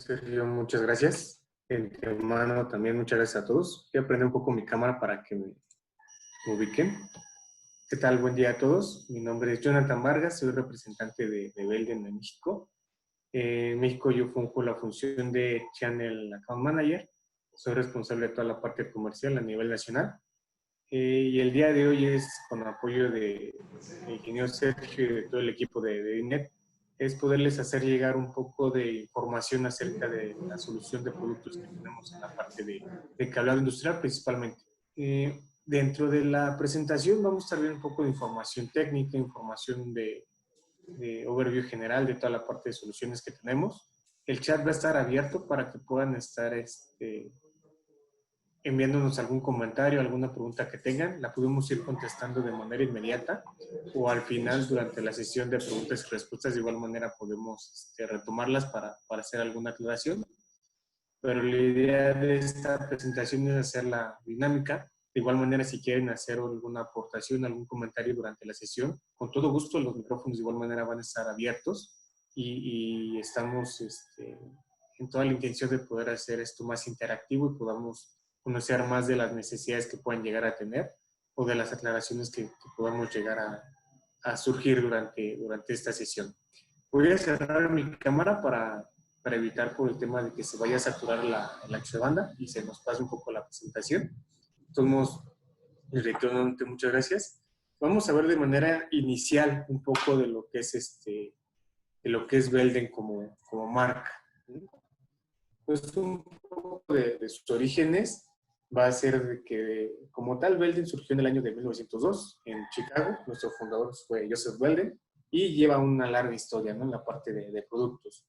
Sergio, muchas gracias. De antemano también muchas gracias a todos. Voy a prender un poco mi cámara para que me ubiquen. ¿Qué tal? Buen día a todos. Mi nombre es Jonathan Vargas, soy representante de Belden en México. En México yo funjo la función de Channel Account Manager. Soy responsable de toda la parte comercial a nivel nacional. Y el día de hoy es con apoyo de ingeniero Sergio y de todo el equipo de INET, es poderles hacer llegar un poco de información acerca de la solución de productos que tenemos en la parte de cableado industrial principalmente. Dentro de la presentación vamos a estar viendo un poco de información técnica, información de overview general de toda la parte de soluciones que tenemos. El chat va a estar abierto para que puedan estar enviándonos algún comentario, alguna pregunta que tengan, la podemos ir contestando de manera inmediata o al final durante la sesión de preguntas y respuestas de igual manera podemos retomarlas para hacer alguna aclaración. Pero la idea de esta presentación es hacerla dinámica. De igual manera, si quieren hacer alguna aportación, algún comentario durante la sesión, con todo gusto los micrófonos de igual manera van a estar abiertos y estamos en toda la intención de poder hacer esto más interactivo y podamos conocer más de las necesidades que puedan llegar a tener o de las aclaraciones que podamos llegar a surgir durante esta sesión. Voy a cerrar mi cámara para evitar por el tema de que se vaya a saturar la ancho de banda y se nos pase un poco la presentación. Entonces, nuevamente muchas gracias. Vamos a ver de manera inicial un poco de lo que es de lo que es Belden como marca. Pues un poco de sus orígenes va a ser de que como tal Belden surgió en el año de 1902 en Chicago. Nuestro fundador fue Joseph Belden y lleva una larga historia, ¿no?, en la parte de productos.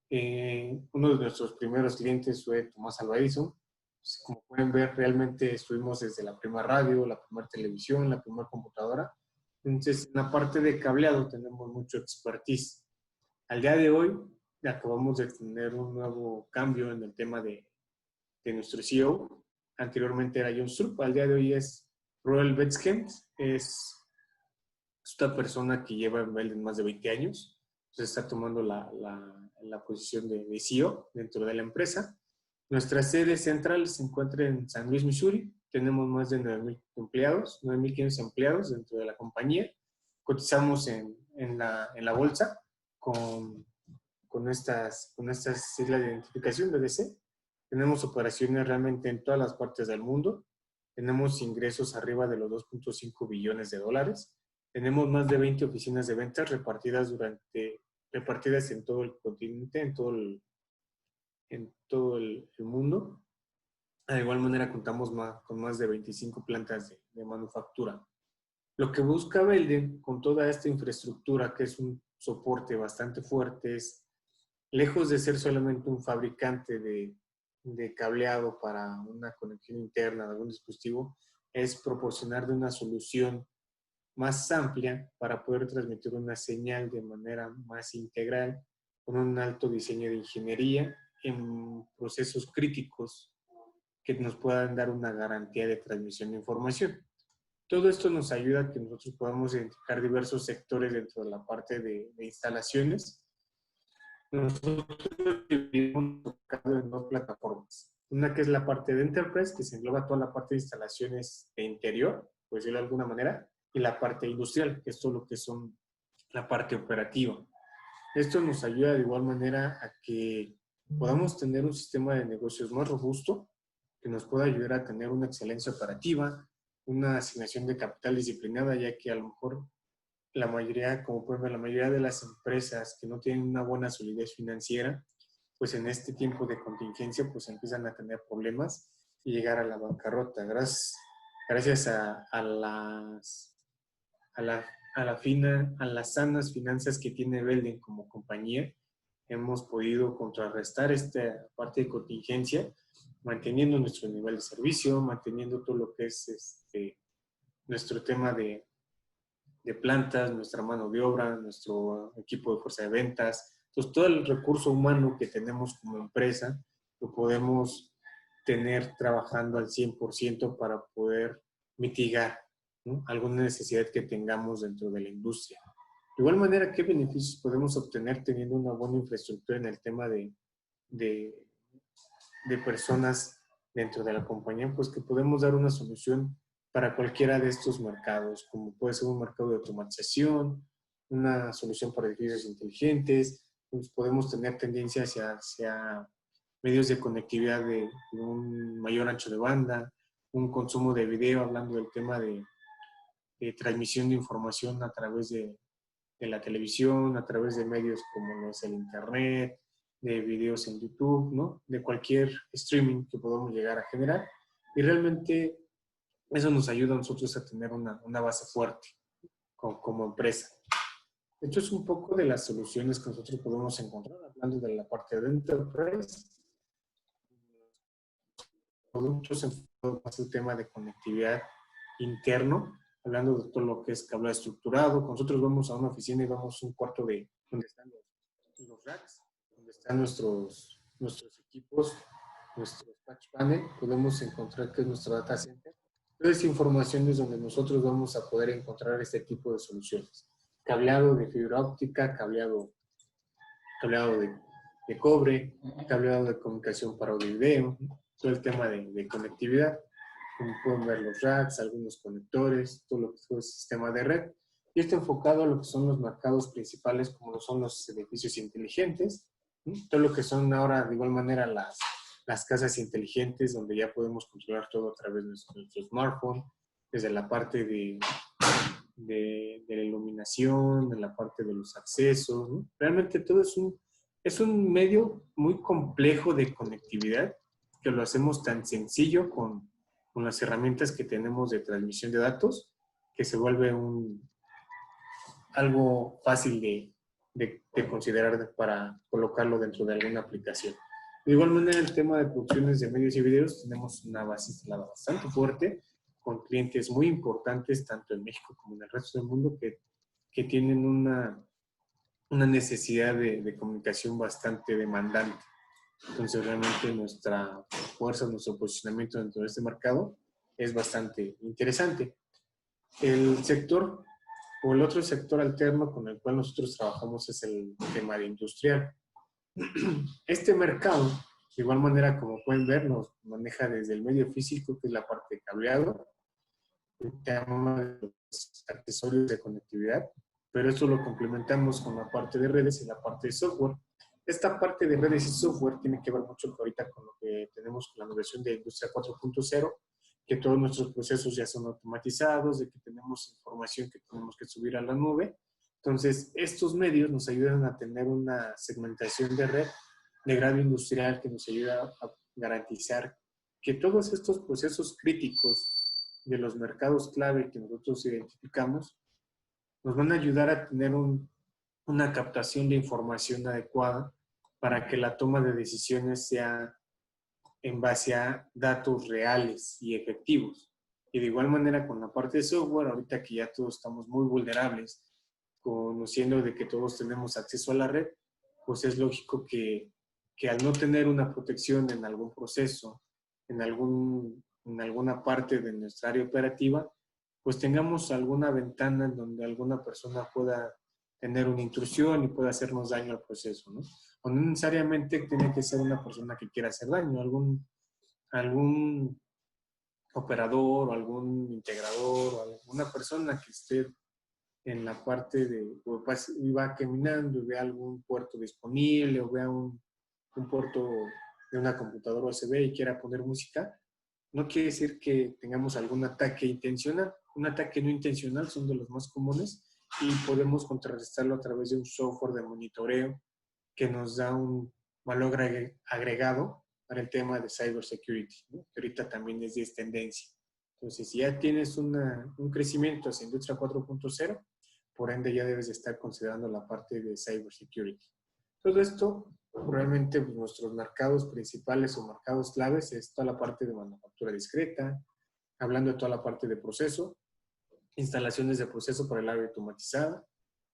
Uno de nuestros primeros clientes fue Tomás Alva Edison. Pues, como pueden ver, realmente estuvimos desde la primera radio, la primera televisión, la primera computadora. Entonces, en la parte de cableado tenemos mucho expertise. Al día de hoy, acabamos de tener un nuevo cambio en el tema de nuestro CEO. Anteriormente era John Strupp, al día de hoy es Roel Betzken. Es esta persona que lleva en Belden más de 20 años. Entonces está tomando la posición de CEO dentro de la empresa. Nuestra sede central se encuentra en San Luis, Missouri. Tenemos más de 9,000 empleados, 9,500 empleados dentro de la compañía. Cotizamos en la bolsa con estas siglas de identificación, BDC. Tenemos operaciones realmente en todas las partes del mundo. Tenemos ingresos arriba de los 2.5 billones de dólares. Tenemos más de 20 oficinas de ventas repartidas en todo el continente, en todo el mundo. De igual manera contamos con más de 25 plantas de manufactura. Lo que busca Belden con toda esta infraestructura, que es un soporte bastante fuerte, es, lejos de ser solamente un fabricante de cableado para una conexión interna de algún dispositivo, es proporcionar de una solución más amplia para poder transmitir una señal de manera más integral, con un alto diseño de ingeniería en procesos críticos que nos puedan dar una garantía de transmisión de información. Todo esto nos ayuda a que nosotros podamos identificar diversos sectores dentro de la parte de instalaciones. Nosotros vivimos en dos plataformas. Una que es la parte de Enterprise, que se engloba toda la parte de instalaciones de interior, por decirlo de alguna manera, y la parte industrial, que es todo lo que son la parte operativa. Esto nos ayuda de igual manera a que podamos tener un sistema de negocios más robusto, que nos pueda ayudar a tener una excelencia operativa, una asignación de capital disciplinada, ya que a lo mejor la mayoría, como pueden ver, la mayoría de las empresas que no tienen una buena solidez financiera, pues en este tiempo de contingencia, pues empiezan a tener problemas y llegar a la bancarrota. Gracias a las sanas finanzas que tiene Belden como compañía, hemos podido contrarrestar esta parte de contingencia, manteniendo nuestro nivel de servicio, manteniendo todo lo que es nuestro tema de plantas, nuestra mano de obra, nuestro equipo de fuerza de ventas. Entonces, todo el recurso humano que tenemos como empresa lo podemos tener trabajando al 100% para poder mitigar, ¿no?, alguna necesidad que tengamos dentro de la industria. De igual manera, ¿qué beneficios podemos obtener teniendo una buena infraestructura en el tema de de, de personas dentro de la compañía, pues que podemos dar una solución para cualquiera de estos mercados, como puede ser un mercado de automatización, una solución para edificios inteligentes, pues podemos tener tendencia hacia medios de conectividad de un mayor ancho de banda, un consumo de video, hablando del tema de transmisión de información a través de la televisión, a través de medios como lo es el internet, de videos en YouTube, ¿no? De cualquier streaming que podamos llegar a generar. Y realmente eso nos ayuda a nosotros a tener una base fuerte como empresa. Esto es un poco de las soluciones que nosotros podemos encontrar, hablando de la parte de Enterprise, productos enfocados más al tema de conectividad interno, hablando de todo lo que es cableado estructurado. Nosotros vamos a una oficina y vamos a un cuarto de donde están los racks, donde están nuestros equipos, nuestros patch panel, podemos encontrar que es nuestro data center. Toda esa información es donde nosotros vamos a poder encontrar este tipo de soluciones. Cableado de fibra óptica, cableado de cobre, cableado de comunicación para audio y video, todo el tema de conectividad, como pueden ver los racks, algunos conectores, todo lo que es el sistema de red. Y esto enfocado a lo que son los mercados principales, como lo son los edificios inteligentes, todo lo que son ahora de igual manera las casas inteligentes, donde ya podemos controlar todo a través de nuestro smartphone, desde la parte de la iluminación, de la parte de los accesos, ¿no? Realmente todo es un medio muy complejo de conectividad, que lo hacemos tan sencillo con las herramientas que tenemos de transmisión de datos, que se vuelve algo fácil de considerar para colocarlo dentro de alguna aplicación. De igual manera, el tema de producciones de medios y videos, tenemos una base instalada bastante fuerte, con clientes muy importantes, tanto en México como en el resto del mundo, que tienen una necesidad de comunicación bastante demandante. Entonces, realmente nuestra fuerza, nuestro posicionamiento dentro de este mercado es bastante interesante. El sector o el otro sector alterno con el cual nosotros trabajamos es el tema de industrial. Este mercado, de igual manera, como pueden ver, nos maneja desde el medio físico, que es la parte de cableado, el tema de los accesorios de conectividad, pero esto lo complementamos con la parte de redes y la parte de software. Esta parte de redes y software tiene que ver mucho ahorita con lo que tenemos con la versión de Industria 4.0, que todos nuestros procesos ya son automatizados, de que tenemos información que tenemos que subir a la nube. Entonces, estos medios nos ayudan a tener una segmentación de red de grado industrial que nos ayuda a garantizar que todos estos procesos críticos de los mercados clave que nosotros identificamos nos van a ayudar a tener una captación de información adecuada para que la toma de decisiones sea en base a datos reales y efectivos. Y de igual manera con la parte de software, ahorita que ya todos estamos muy vulnerables, conociendo de que todos tenemos acceso a la red, pues es lógico que al no tener una protección en algún proceso, en alguna parte de nuestra área operativa, pues tengamos alguna ventana en donde alguna persona pueda tener una intrusión y pueda hacernos daño al proceso, ¿no? O no necesariamente tiene que ser una persona que quiera hacer daño, algún operador o algún integrador o alguna persona que esté en la parte de, pues, va caminando y ve algún puerto disponible o vea un puerto de una computadora USB y quiera poner música, no quiere decir que tengamos algún ataque intencional. Un ataque no intencional son de los más comunes y podemos contrarrestarlo a través de un software de monitoreo que nos da un valor agregado para el tema de cybersecurity, ¿no? Que ahorita también es tendencia. Entonces, si ya tienes un crecimiento hacia Industria 4.0, por ende ya debes de estar considerando la parte de cybersecurity. Todo esto, realmente pues, nuestros mercados principales o mercados claves es toda la parte de manufactura discreta, hablando de toda la parte de proceso, instalaciones de proceso para el área automatizada,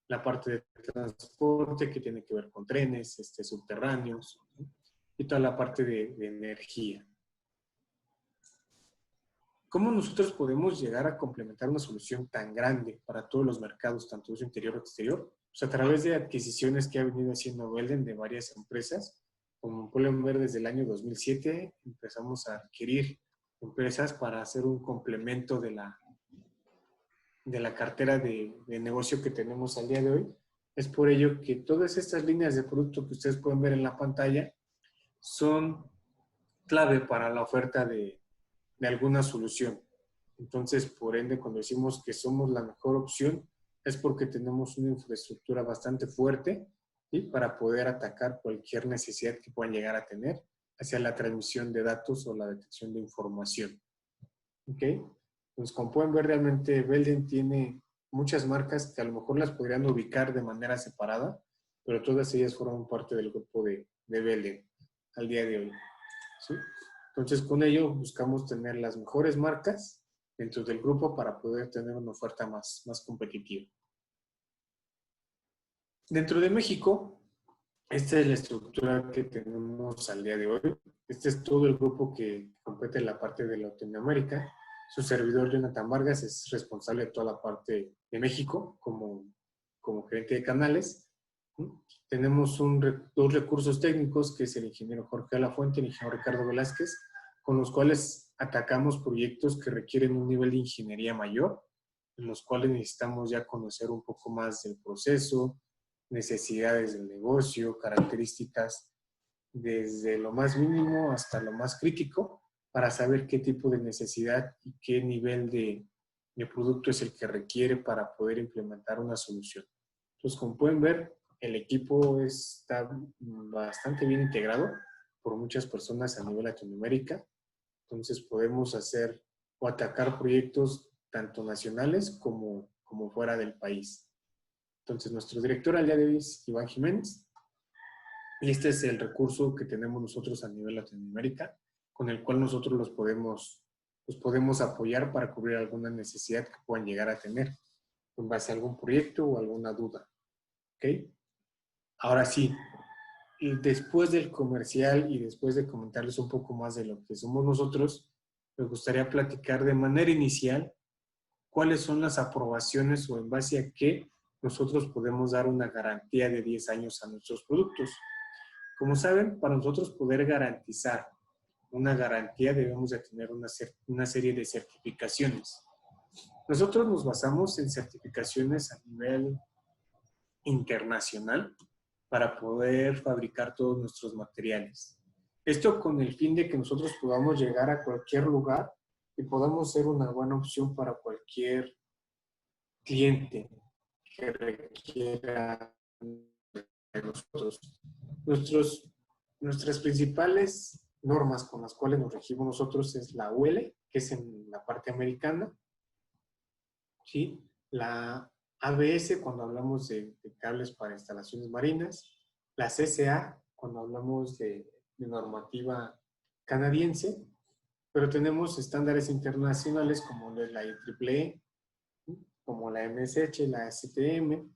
la parte de transporte que tiene que ver con trenes, subterráneos, ¿no? Y toda la parte de energía. ¿Cómo nosotros podemos llegar a complementar una solución tan grande para todos los mercados, tanto uso interior o exterior? Pues a través de adquisiciones que ha venido haciendo Belden de varias empresas, Como pueden ver, desde el año 2007 empezamos a adquirir empresas para hacer un complemento de la cartera de negocio que tenemos al día de hoy. Es por ello que todas estas líneas de producto que ustedes pueden ver en la pantalla son clave para la oferta de alguna solución. Entonces, por ende, cuando decimos que somos la mejor opción, es porque tenemos una infraestructura bastante fuerte, ¿sí?, para poder atacar cualquier necesidad que puedan llegar a tener hacia la transmisión de datos o la detección de información. ¿Ok? Entonces, como pueden ver, realmente Belden tiene muchas marcas que a lo mejor las podrían ubicar de manera separada, pero todas ellas forman parte del grupo de Belden al día de hoy, ¿sí? Entonces, con ello buscamos tener las mejores marcas dentro del grupo para poder tener una oferta más competitiva. Dentro de México, esta es la estructura que tenemos al día de hoy. Este es todo el grupo que compete en la parte de Latinoamérica. Su servidor, Jonathan Vargas, es responsable de toda la parte de México como gerente de canales. Tenemos dos recursos técnicos, que es el ingeniero Jorge Alafuente y el ingeniero Ricardo Velázquez, con los cuales atacamos proyectos que requieren un nivel de ingeniería mayor, en los cuales necesitamos ya conocer un poco más del proceso, necesidades del negocio, características desde lo más mínimo hasta lo más crítico, para saber qué tipo de necesidad y qué nivel de producto es el que requiere para poder implementar una solución. Entonces, como pueden ver, el equipo está bastante bien integrado por muchas personas a nivel Latinoamérica. Entonces, podemos hacer o atacar proyectos tanto nacionales como fuera del país. Entonces, nuestro director al día de hoy es Iván Jiménez. Y este es el recurso que tenemos nosotros a nivel Latinoamérica, con el cual nosotros los podemos apoyar para cubrir alguna necesidad que puedan llegar a tener en base a algún proyecto o alguna duda. ¿Ok? Ahora sí, y después del comercial y después de comentarles un poco más de lo que somos nosotros, me gustaría platicar de manera inicial cuáles son las aprobaciones o en base a qué nosotros podemos dar una garantía de 10 años a nuestros productos. Como saben, para nosotros poder garantizar una garantía debemos de tener una serie de certificaciones. Nosotros nos basamos en certificaciones a nivel internacional para poder fabricar todos nuestros materiales. Esto con el fin de que nosotros podamos llegar a cualquier lugar y podamos ser una buena opción para cualquier cliente que requiera de nosotros. Nuestras principales normas con las cuales nos regimos nosotros es la UL, que es en la parte americana, ¿sí? La ABS, cuando hablamos de cables para instalaciones marinas, la CSA, cuando hablamos de normativa canadiense, pero tenemos estándares internacionales como la IEEE, como la MSH, la STM,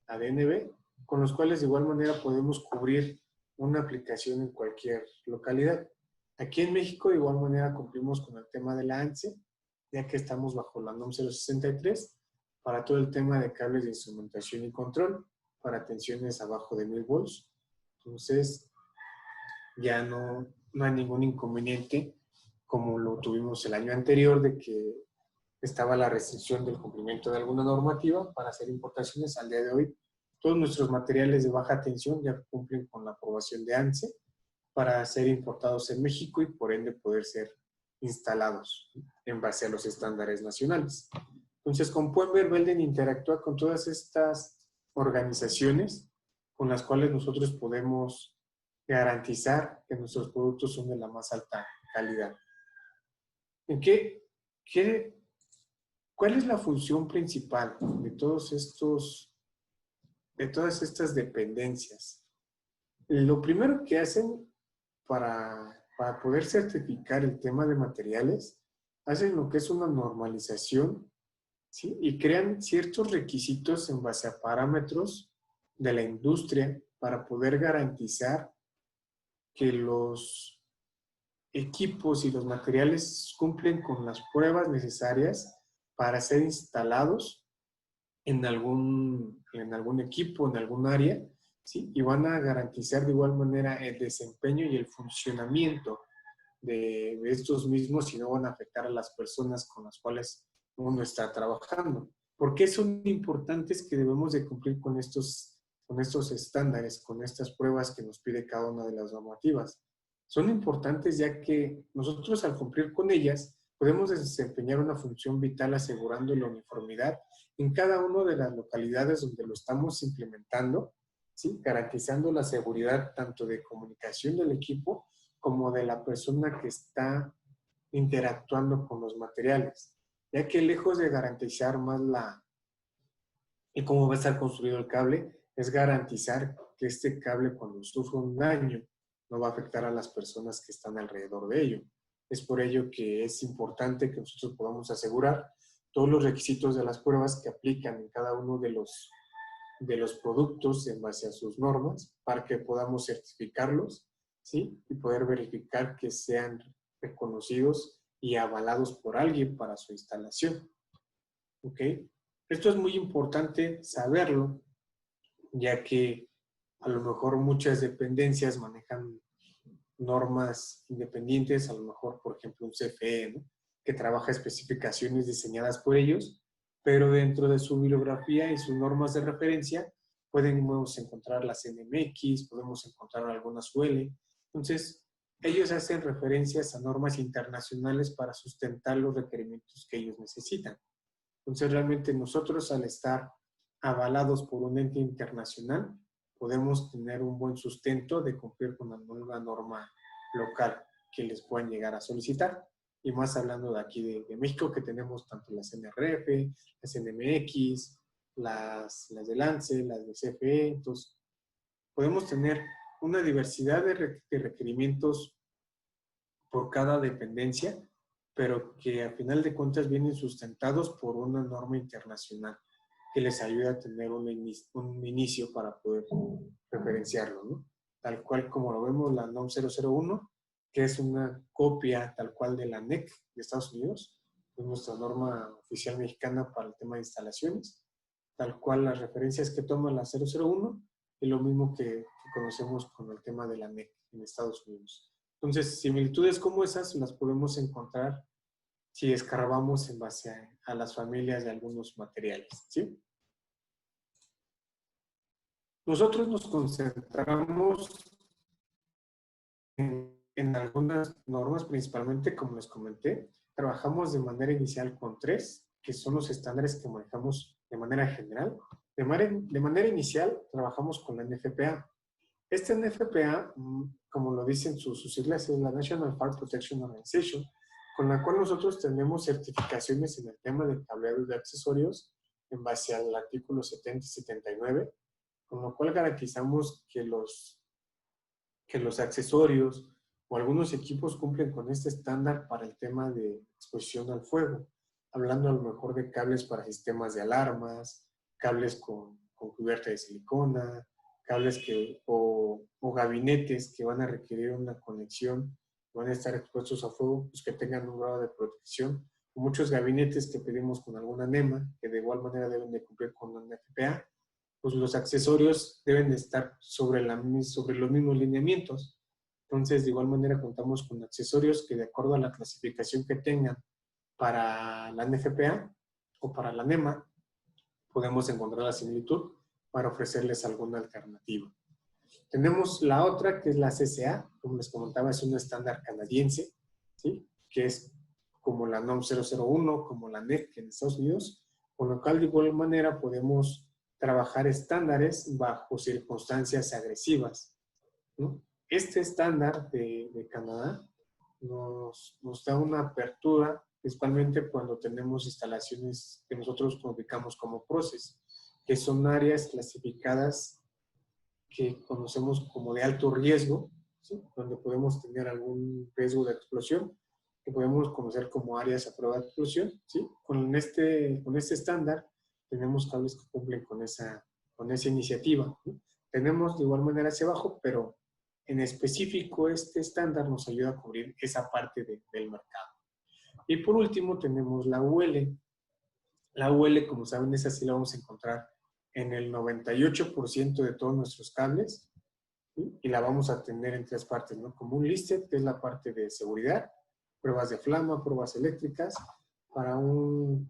la DNB, con los cuales de igual manera podemos cubrir una aplicación en cualquier localidad. Aquí en México de igual manera cumplimos con el tema de la ANSE, ya que estamos bajo la NOM 063 para todo el tema de cables de instrumentación y control para tensiones abajo de 1000 volts. Entonces, ya no hay ningún inconveniente como lo tuvimos el año anterior, de que estaba la restricción del cumplimiento de alguna normativa para hacer importaciones. Al día de hoy, todos nuestros materiales de baja tensión ya cumplen con la aprobación de ANSE para ser importados en México y por ende poder ser instalados en base a los estándares nacionales. Entonces, como pueden ver, Belden interactúa con todas estas organizaciones con las cuales nosotros podemos garantizar que nuestros productos son de la más alta calidad. ¿Cuál es la función principal de todas estas dependencias? Lo primero que hacen para poder certificar el tema de materiales, hacen lo que es una normalización, ¿sí? Y crean ciertos requisitos en base a parámetros de la industria para poder garantizar que los equipos y los materiales cumplen con las pruebas necesarias para ser instalados en algún equipo, en algún área, ¿sí? Y van a garantizar de igual manera el desempeño y el funcionamiento de estos mismos y no van a afectar a las personas con las cuales uno está trabajando. ¿Por qué son importantes que debemos de cumplir con estos estándares, con estas pruebas que nos pide cada una de las normativas? Son importantes ya que nosotros al cumplir con ellas podemos desempeñar una función vital asegurando la uniformidad en cada una de las localidades donde lo estamos implementando, ¿sí? Garantizando la seguridad tanto de comunicación del equipo como de la persona que está interactuando con los materiales, ya que lejos de garantizar más y cómo va a estar construido el cable, es garantizar que este cable cuando sufra un daño no va a afectar a las personas que están alrededor de ello. Es por ello que es importante que nosotros podamos asegurar todos los requisitos de las pruebas que aplican en cada uno de los productos en base a sus normas para que podamos certificarlos, ¿sí? Y poder verificar que sean reconocidos y avalados por alguien para su instalación. ¿Ok? Esto es muy importante saberlo, ya que a lo mejor muchas dependencias manejan normas independientes, a lo mejor, por ejemplo, un CFE, ¿no? Que trabaja especificaciones diseñadas por ellos, pero dentro de su bibliografía y sus normas de referencia podemos encontrar las NMX, podemos encontrar algunas UL. Entonces, ellos hacen referencias a normas internacionales para sustentar los requerimientos que ellos necesitan. Entonces, realmente nosotros al estar avalados por un ente internacional, podemos tener un buen sustento de cumplir con alguna norma local que les puedan llegar a solicitar. Y más hablando de aquí de México, que tenemos tanto las NRF, las NMX, las de Lance, las de CFE. Entonces, podemos tener una diversidad de requerimientos por cada dependencia, pero que a final de cuentas vienen sustentados por una norma internacional que les ayuda a tener un inicio para poder referenciarlo, ¿no? Tal cual como lo vemos, la NOM 001, que es una copia tal cual de la NEC de Estados Unidos, es nuestra norma oficial mexicana para el tema de instalaciones, tal cual las referencias que toma la 001 es lo mismo que conocemos con el tema de la NEC en Estados Unidos. Entonces, similitudes como esas las podemos encontrar si escarbamos en base a las familias de algunos materiales, ¿sí? Nosotros nos concentramos en algunas normas, principalmente, como les comenté, trabajamos de manera inicial con 3, que son los estándares que manejamos de manera general. De manera inicial, trabajamos con la NFPA. Esta NFPA, como lo dicen sus siglas, es la National Fire Protection Organization, con la cual nosotros tenemos certificaciones en el tema de cableado de accesorios en base al artículo 70 y 79, con lo cual garantizamos que los accesorios o algunos equipos cumplen con este estándar para el tema de exposición al fuego, hablando a lo mejor de cables para sistemas de alarmas, cables con cubierta de silicona, cables o gabinetes que van a requerir una conexión, van a estar expuestos a fuego, pues que tengan un grado de protección. Muchos gabinetes que pedimos con alguna NEMA, que de igual manera deben de cumplir con una FPA, pues los accesorios deben de estar sobre los mismos lineamientos. Entonces, de igual manera, contamos con accesorios que de acuerdo a la clasificación que tengan para la NFPA o para la NEMA, podemos encontrar la similitud para ofrecerles alguna alternativa. Tenemos la otra, que es la CCA, como les comentaba, es un estándar canadiense, ¿sí? Que es como la NOM 001, como la NEC en Estados Unidos, con lo cual de igual manera podemos trabajar estándares bajo circunstancias agresivas, ¿no? Este estándar de Canadá nos da una apertura, principalmente cuando tenemos instalaciones que nosotros ubicamos como PROCES, que son áreas clasificadas que conocemos como de alto riesgo, ¿sí? Donde podemos tener algún riesgo de explosión, que podemos conocer como áreas a prueba de explosión, ¿sí? Con este estándar tenemos cables que cumplen con esa iniciativa, ¿sí? Tenemos de igual manera hacia abajo, pero en específico este estándar nos ayuda a cubrir esa parte del mercado. Y por último tenemos la UL. La UL, como saben, esa sí la vamos a encontrar en el 98% de todos nuestros cables, ¿sí? Y la vamos a tener en 3 partes, ¿no? Como un listed, que es la parte de seguridad, pruebas de flama, pruebas eléctricas, para un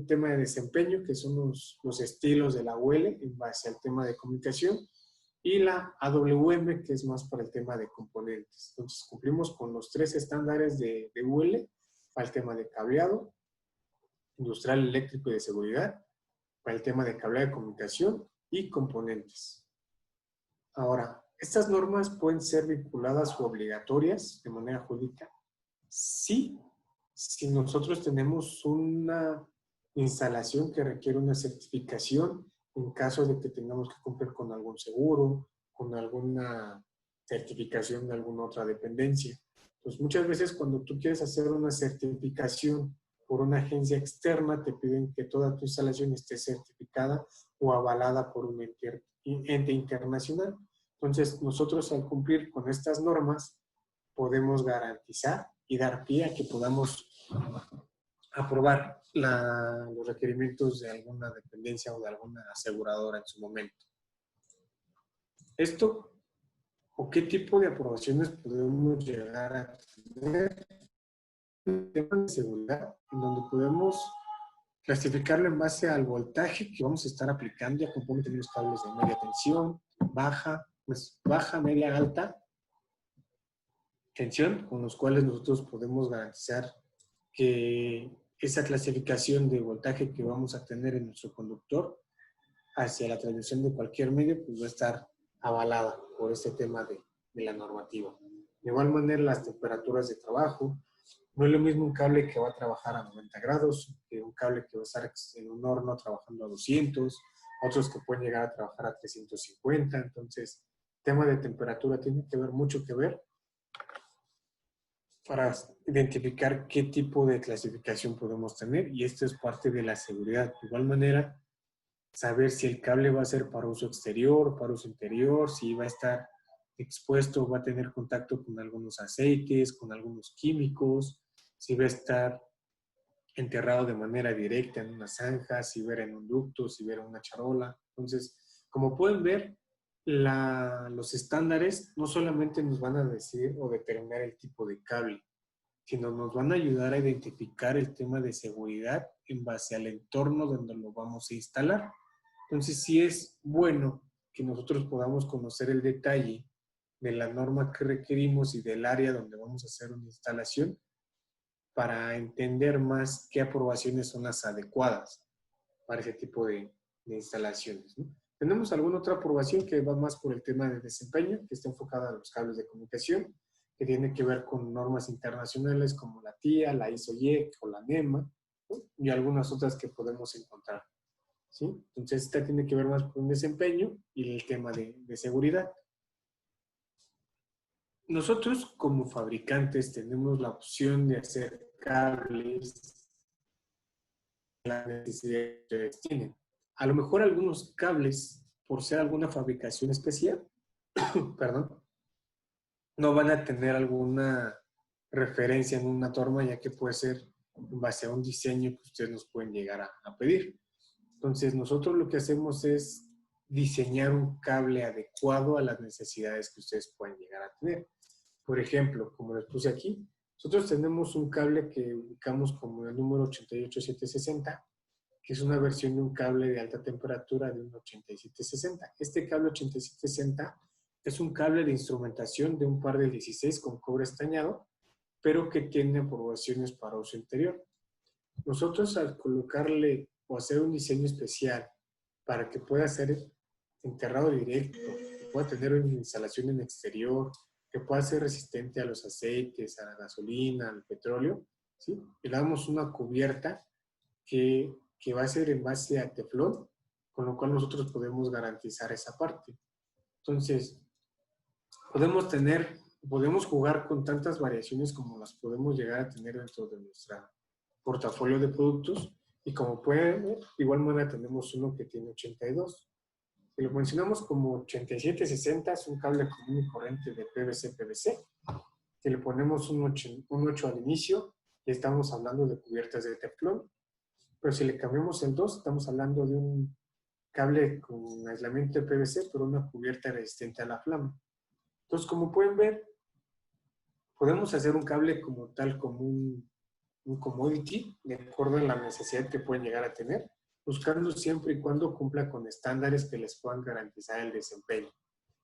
tema de desempeño, que son los estilos de la UL en base al tema de comunicación, y la AWM, que es más para el tema de componentes. Entonces, cumplimos con los 3 estándares de UL para el tema de cableado, industrial, eléctrico y de seguridad, para el tema de cableado de comunicación y componentes. Ahora, estas normas pueden ser vinculadas o obligatorias de manera jurídica. Sí, si nosotros tenemos una instalación que requiere una certificación en caso de que tengamos que cumplir con algún seguro, con alguna certificación de alguna otra dependencia. Pues muchas veces cuando tú quieres hacer una certificación por una agencia externa, te piden que toda tu instalación esté certificada o avalada por un ente internacional. Entonces, nosotros al cumplir con estas normas, podemos garantizar y dar pie a que podamos aprobar los requerimientos de alguna dependencia o de alguna aseguradora en su momento. ¿Esto o qué tipo de aprobaciones podemos llegar a tener? Un tema de seguridad, en donde podemos clasificarlo en base al voltaje que vamos a estar aplicando. Ya como pueden tener los cables de media tensión, baja, media, alta tensión, con los cuales nosotros podemos garantizar que esa clasificación de voltaje que vamos a tener en nuestro conductor hacia la transmisión de cualquier medio, pues va a estar avalada por este tema de la normativa. De igual manera, las temperaturas de trabajo. No es lo mismo un cable que va a trabajar a 90 grados que un cable que va a estar en un horno trabajando a 200, otros que pueden llegar a trabajar a 350. Entonces, el tema de temperatura tiene que ver mucho que ver para identificar qué tipo de clasificación podemos tener, y esto es parte de la seguridad. De igual manera, saber si el cable va a ser para uso exterior, para uso interior, si va a estar expuesto, va a tener contacto con algunos aceites, con algunos químicos, si va a estar enterrado de manera directa en una zanja, si va en un ducto, si va en una charola. Entonces, como pueden ver, los estándares no solamente nos van a decir o determinar el tipo de cable, sino nos van a ayudar a identificar el tema de seguridad en base al entorno donde lo vamos a instalar. Entonces, sí es bueno que nosotros podamos conocer el detalle de la norma que requerimos y del área donde vamos a hacer una instalación para entender más qué aprobaciones son las adecuadas para ese tipo de instalaciones, ¿no? Tenemos alguna otra aprobación que va más por el tema de desempeño, que está enfocada a los cables de comunicación, que tiene que ver con normas internacionales como la TIA, la ISO-IEC o la NEMA, ¿no? Y algunas otras que podemos encontrar, ¿sí? Entonces, esta tiene que ver más con desempeño y el tema de seguridad. Nosotros como fabricantes tenemos la opción de hacer cables las necesidades que ustedes tienen. A lo mejor algunos cables, por ser alguna fabricación especial, perdón, no van a tener alguna referencia en una norma, ya que puede ser en base a un diseño que ustedes nos pueden llegar a pedir. Entonces, nosotros lo que hacemos es diseñar un cable adecuado a las necesidades que ustedes pueden llegar a tener. Por ejemplo, como les puse aquí, nosotros tenemos un cable que ubicamos como el número 88760, que es una versión de un cable de alta temperatura de un 8760. Este cable 8760 es un cable de instrumentación de un par de 16 con cobre estañado, pero que tiene aprobaciones para uso interior. Nosotros al colocarle o hacer un diseño especial para que pueda ser enterrado directo, que pueda tener una instalación en exterior, que pueda ser resistente a los aceites, a la gasolina, al petróleo, ¿sí? Y le damos una cubierta que va a ser en base a teflón, con lo cual nosotros podemos garantizar esa parte. Entonces, podemos jugar con tantas variaciones como las podemos llegar a tener dentro de nuestra portafolio de productos, y como pueden ver, de igual manera tenemos uno que tiene 82. Si lo mencionamos como 8760, es un cable común y corriente de PVC-PVC. Si le ponemos un 8 al inicio, ya estamos hablando de cubiertas de teflón. Pero si le cambiamos el 2, estamos hablando de un cable con aislamiento de PVC, pero una cubierta resistente a la flama. Entonces, como pueden ver, podemos hacer un cable como tal, como un commodity, de acuerdo a la necesidad que pueden llegar a tener, buscando siempre y cuando cumpla con estándares que les puedan garantizar el desempeño.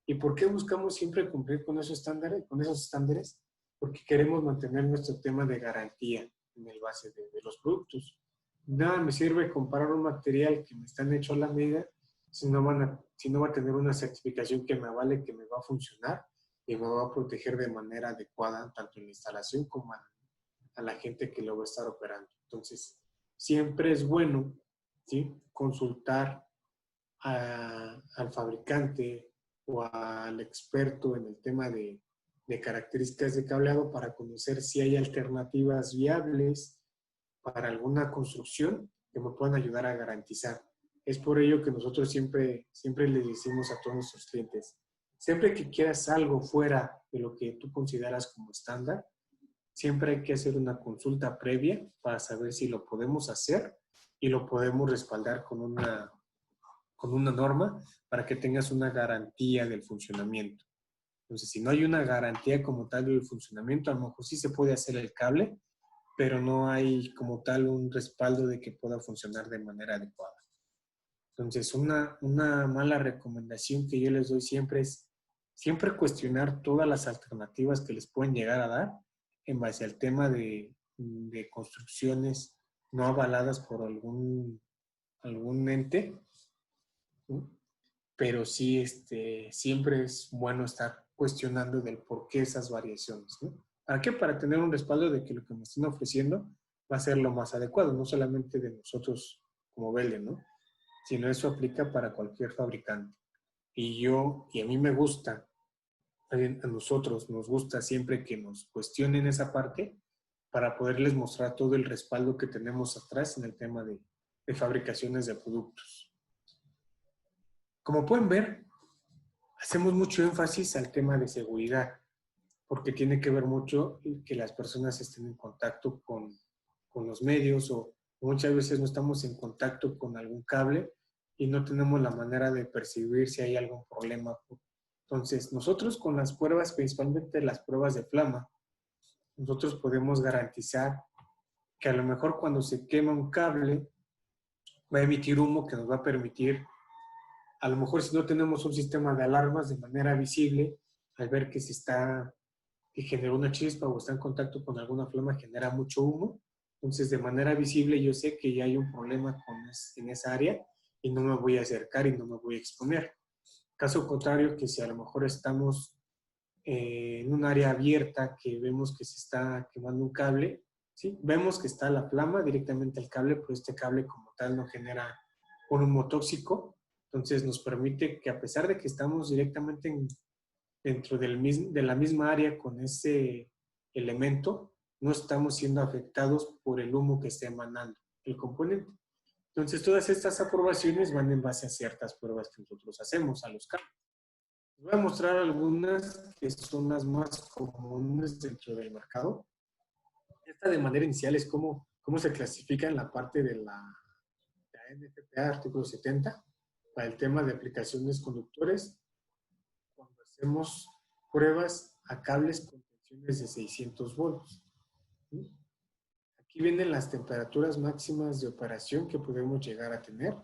¿Y por qué buscamos siempre cumplir con esos estándares? Porque queremos mantener nuestro tema de garantía en el base de los productos. Nada me sirve comparar un material que me están hecho a la medida si no va a tener una certificación que me avale que me va a funcionar y me va a proteger de manera adecuada tanto en la instalación como a la gente que lo va a estar operando. Entonces, siempre es bueno, ¿sí?, consultar al fabricante o al experto en el tema de características de cableado para conocer si hay alternativas viables para alguna construcción que me puedan ayudar a garantizar. Es por ello que nosotros siempre les decimos a todos nuestros clientes, siempre que quieras algo fuera de lo que tú consideras como estándar, siempre hay que hacer una consulta previa para saber si lo podemos hacer y lo podemos respaldar con una norma para que tengas una garantía del funcionamiento. Entonces, si no hay una garantía como tal del funcionamiento, a lo mejor sí se puede hacer el cable, pero no hay como tal un respaldo de que pueda funcionar de manera adecuada. Entonces, una mala recomendación que yo les doy siempre es siempre cuestionar todas las alternativas que les pueden llegar a dar en base al tema de construcciones no avaladas por algún ente, ¿sí? Pero sí, siempre es bueno estar cuestionando del por qué esas variaciones, ¿no? ¿Para qué? Para tener un respaldo de que lo que me están ofreciendo va a ser lo más adecuado, no solamente de nosotros como Vele, ¿no?, sino eso aplica para cualquier fabricante. Y a mí me gusta, a nosotros nos gusta siempre que nos cuestionen esa parte para poderles mostrar todo el respaldo que tenemos atrás en el tema de fabricaciones de productos. Como pueden ver, hacemos mucho énfasis al tema de seguridad, porque tiene que ver mucho que las personas estén en contacto con los medios o muchas veces no estamos en contacto con algún cable y no tenemos la manera de percibir si hay algún problema. Entonces, nosotros con las pruebas, principalmente las pruebas de flama, nosotros podemos garantizar que a lo mejor cuando se quema un cable va a emitir humo que nos va a permitir, a lo mejor si no tenemos un sistema de alarmas de manera visible, al ver que generó una chispa o está en contacto con alguna flama, genera mucho humo. Entonces, de manera visible, yo sé que ya hay un problema en esa área y no me voy a acercar y no me voy a exponer. Caso contrario, que si a lo mejor estamos en un área abierta que vemos que se está quemando un cable, ¿sí?, vemos que está la flama directamente al cable, pero este cable como tal no genera un humo tóxico. Entonces, nos permite que a pesar de que estamos directamente dentro de la misma área con ese elemento, no estamos siendo afectados por el humo que está emanando el componente. Entonces, todas estas aprobaciones van en base a ciertas pruebas que nosotros hacemos a los cables. Les voy a mostrar algunas que son las más comunes dentro del mercado. Esta de manera inicial es cómo se clasifica en la parte de la NFPA artículo 70 para el tema de aplicaciones conductores cuando hacemos pruebas a cables con tensiones de 600 volts. ¿Sí? Aquí vienen las temperaturas máximas de operación que podemos llegar a tener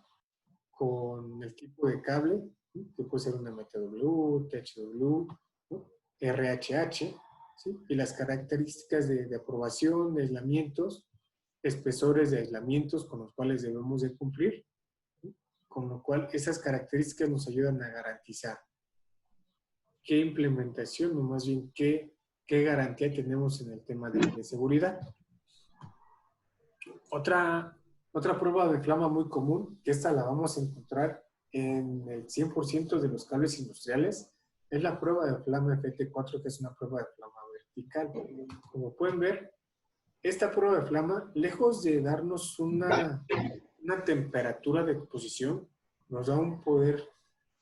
con el tipo de cable, ¿sí?, que puede ser una MTW, THW, ¿no?, RHH, ¿sí?, y las características de aprobación, de aislamientos, espesores de aislamientos con los cuales debemos de cumplir, ¿sí?, con lo cual esas características nos ayudan a garantizar qué implementación o más bien qué garantía tenemos en el tema de seguridad. Otra prueba de flama muy común, que esta la vamos a encontrar en el 100% de los cables industriales, es la prueba de flama FT4, que es una prueba de flama vertical. Como pueden ver, esta prueba de flama, lejos de darnos una temperatura de exposición, nos da un poder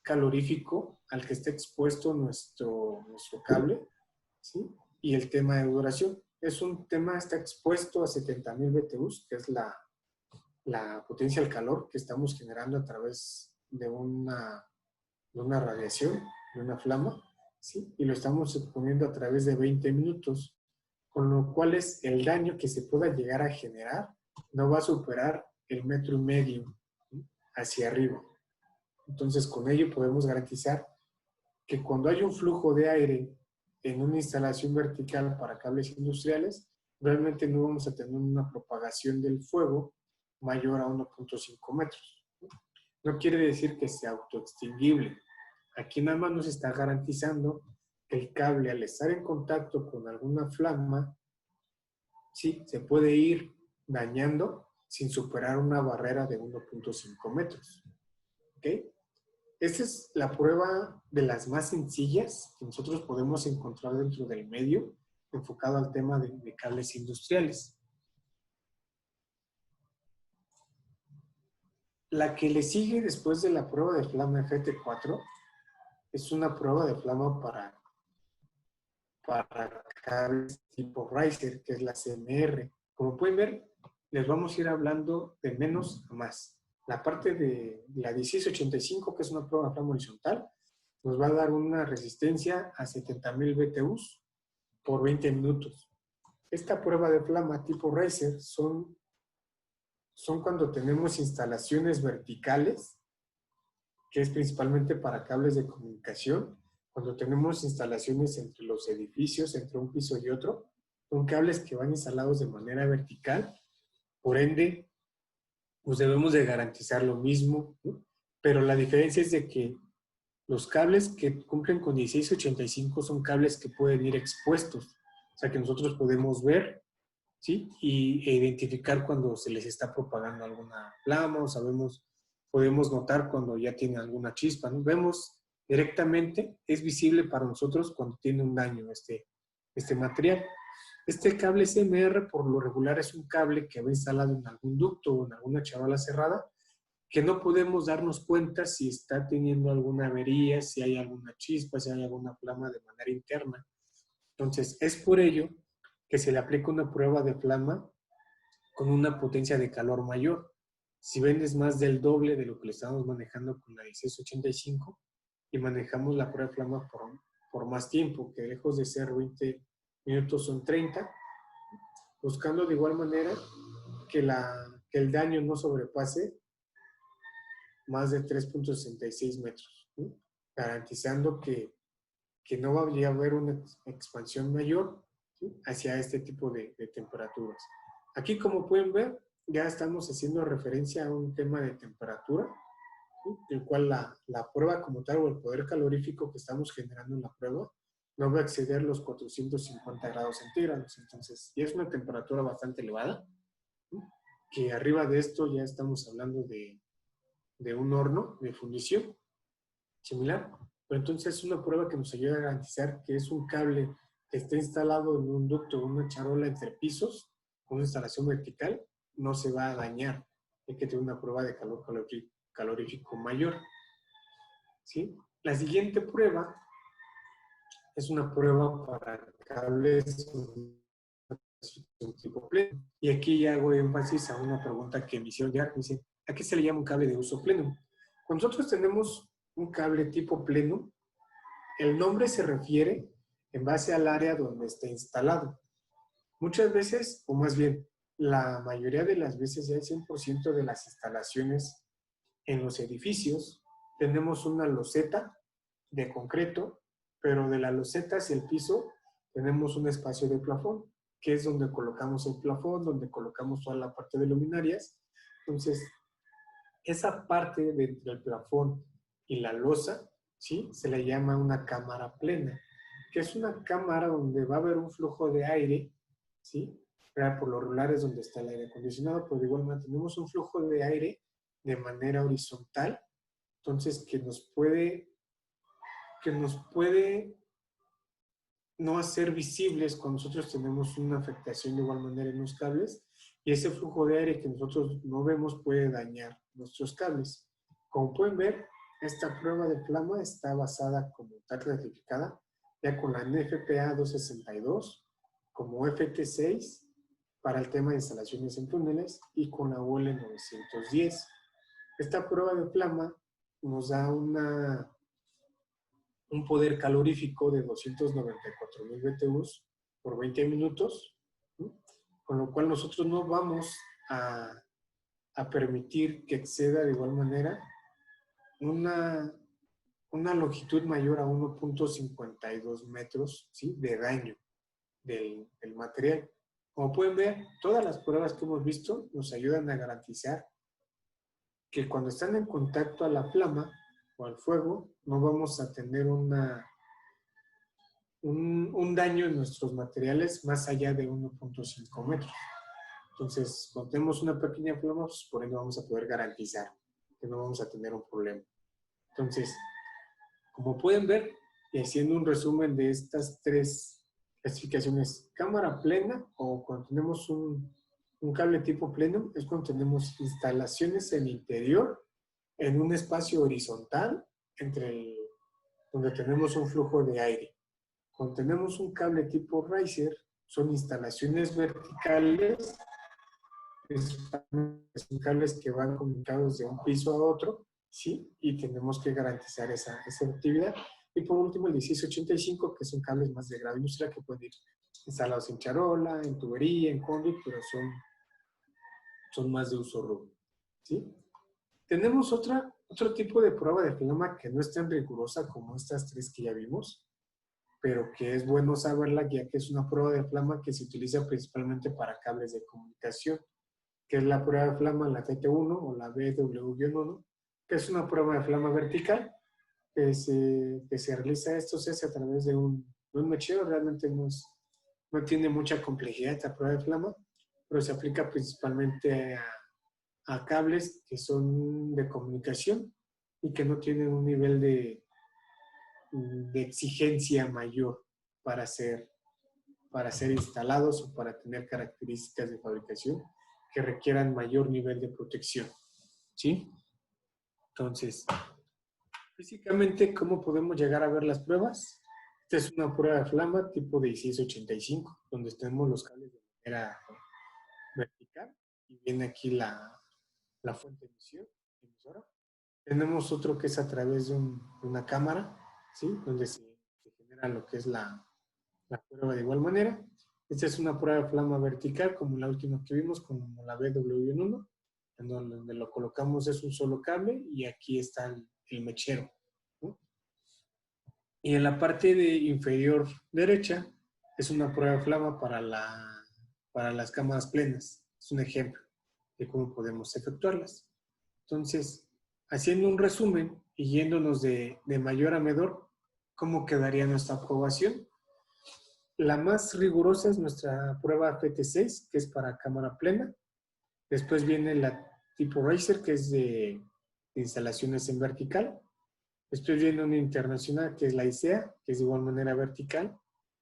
calorífico al que está expuesto nuestro cable, ¿sí?, y el tema de duración. Es un tema, está expuesto a 70,000 BTUs, que es la potencia del calor que estamos generando a través de una radiación, de una flama, ¿sí? Y lo estamos exponiendo a través de 20 minutos, con lo cual el daño que se pueda llegar a generar no va a superar el 1,5 metros, ¿sí?, hacia arriba. Entonces, con ello podemos garantizar que cuando hay un flujo de aire en una instalación vertical para cables industriales, realmente no vamos a tener una propagación del fuego mayor a 1,5 metros. No quiere decir que sea autoextinguible. Aquí nada más nos está garantizando que el cable, al estar en contacto con alguna flama, sí, se puede ir dañando sin superar una barrera de 1,5 metros. ¿Ok? Esta es la prueba de las más sencillas que nosotros podemos encontrar dentro del medio, enfocado al tema de cables industriales. La que le sigue después de la prueba de flama FT4 es una prueba de flama para cables tipo Riser, que es la CMR. Como pueden ver, les vamos a ir hablando de menos a más. La parte de la 1685, que es una prueba de flama horizontal, nos va a dar una resistencia a 70,000 BTUs por 20 minutos. Esta prueba de flama tipo Riser son cuando tenemos instalaciones verticales, que es principalmente para cables de comunicación, cuando tenemos instalaciones entre los edificios, entre un piso y otro, son cables que van instalados de manera vertical, por ende, pues debemos de garantizar lo mismo, ¿no? Pero la diferencia es de que los cables que cumplen con 1685 son cables que pueden ir expuestos, o sea que nosotros podemos ver, ¿sí? E identificar cuando se les está propagando alguna flama, o podemos notar cuando ya tiene alguna chispa, ¿no? Vemos directamente, es visible para nosotros cuando tiene un daño este material. Este cable CMR por lo regular es un cable que va instalado en algún ducto o en alguna charola cerrada, que no podemos darnos cuenta si está teniendo alguna avería, si hay alguna chispa, si hay alguna flama de manera interna. Entonces, es por ello que se le aplica una prueba de flama con una potencia de calor mayor. Si vendes más del doble de lo que le estamos manejando con la 1685 y manejamos la prueba de flama por más tiempo, que lejos de ser 20 minutos son 30, buscando de igual manera que el daño no sobrepase más de 3,66 metros, ¿sí? Garantizando que no va a haber una expansión mayor, ¿sí?, hacia este tipo de temperaturas. Aquí, como pueden ver, ya estamos haciendo referencia a un tema de temperatura, ¿sí?, el cual la prueba como tal o el poder calorífico que estamos generando en la prueba no va a exceder los 450 grados centígrados. Entonces, ya es una temperatura bastante elevada, ¿sí?, que arriba de esto ya estamos hablando de un horno de fundición similar. Pero entonces es una prueba que nos ayuda a garantizar que es un cable que está instalado en un ducto o una charola entre pisos, con una instalación vertical, no se va a dañar. Hay que tener una prueba de calor calorífico mayor, ¿sí? La siguiente prueba es una prueba para cables tipo pleno. Y aquí ya hago énfasis a una pregunta que me hicieron llegar. Me dice, ¿a qué se le llama un cable de uso pleno? Cuando nosotros tenemos un cable tipo pleno, el nombre se refiere en base al área donde esté instalado. Muchas veces, o más bien, la mayoría de las veces, ya el 100% de las instalaciones en los edificios, tenemos una loseta de concreto, pero de la loseta hacia el piso tenemos un espacio de plafón, que es donde colocamos el plafón, donde colocamos toda la parte de luminarias. Entonces, esa parte de entre el plafón y la losa, ¿sí?, se le llama una cámara plena, que es una cámara donde va a haber un flujo de aire, ¿sí? Por lo regular es donde está el aire acondicionado, pero de igual manera tenemos un flujo de aire de manera horizontal, entonces que nos puede no hacer visibles cuando nosotros tenemos una afectación de igual manera en los cables, y ese flujo de aire que nosotros no vemos puede dañar nuestros cables. Como pueden ver, esta prueba de flama está basada como tal clasificada ya con la NFPA 262, como FT6, para el tema de instalaciones en túneles y con la UL 910. Esta prueba de flama nos da un poder calorífico de 294,000 BTUs por 20 minutos, ¿sí? Con lo cual nosotros no vamos a permitir que exceda de igual manera una longitud mayor a 1.52 metros, ¿sí? De daño del material. Como pueden ver, todas las pruebas que hemos visto nos ayudan a garantizar que cuando están en contacto a la flama o al fuego, no vamos a tener un daño en nuestros materiales más allá de 1.5 metros. Entonces, cuando tenemos una pequeña flama, pues por ende vamos a poder garantizar que no vamos a tener un problema. Entonces, como pueden ver, y haciendo un resumen de estas tres clasificaciones, cámara plena o cuando tenemos un cable tipo pleno, es cuando tenemos instalaciones en interior, en un espacio horizontal, donde tenemos un flujo de aire. Cuando tenemos un cable tipo riser, son instalaciones verticales, son cables que van comunicados de un piso a otro, ¿sí? Y tenemos que garantizar esa actividad. Y por último, el 1685, que son cables más de grado industrial que pueden ir instalados en charola, en tubería, en conduit, pero son más de uso rústico, ¿sí? Tenemos otro tipo de prueba de flama que no es tan rigurosa como estas tres que ya vimos, pero que es bueno saberla ya que es una prueba de flama que se utiliza principalmente para cables de comunicación, que es la prueba de flama, la TT1 o la BW-1, que es una prueba de flama vertical que se realiza. Esto se hace a través de un mechero. Realmente no tiene mucha complejidad esta prueba de flama, pero se aplica principalmente a cables que son de comunicación y que no tienen un nivel de exigencia mayor para ser instalados o para tener características de fabricación que requieran mayor nivel de protección, ¿sí? Entonces, físicamente, ¿cómo podemos llegar a ver las pruebas? Esta es una prueba de flama tipo 1685, donde tenemos los cables de manera vertical y viene aquí la fuente emisora. Tenemos otro que es a través de una cámara, ¿sí? Donde se genera lo que es la prueba de igual manera. Esta es una prueba de flama vertical, como la última que vimos, como la BW1, en donde lo colocamos es un solo cable y aquí está el mechero, ¿no? Y en la parte inferior derecha es una prueba de flama para las cámaras plenas. Es un ejemplo de cómo podemos efectuarlas. Entonces, haciendo un resumen y yéndonos de mayor a menor, ¿cómo quedaría nuestra aprobación? La más rigurosa es nuestra prueba FT6, que es para cámara plena. Después viene la tipo Racer, que es de instalaciones en vertical. Después viene una internacional, que es la ICEA, que es de igual manera vertical.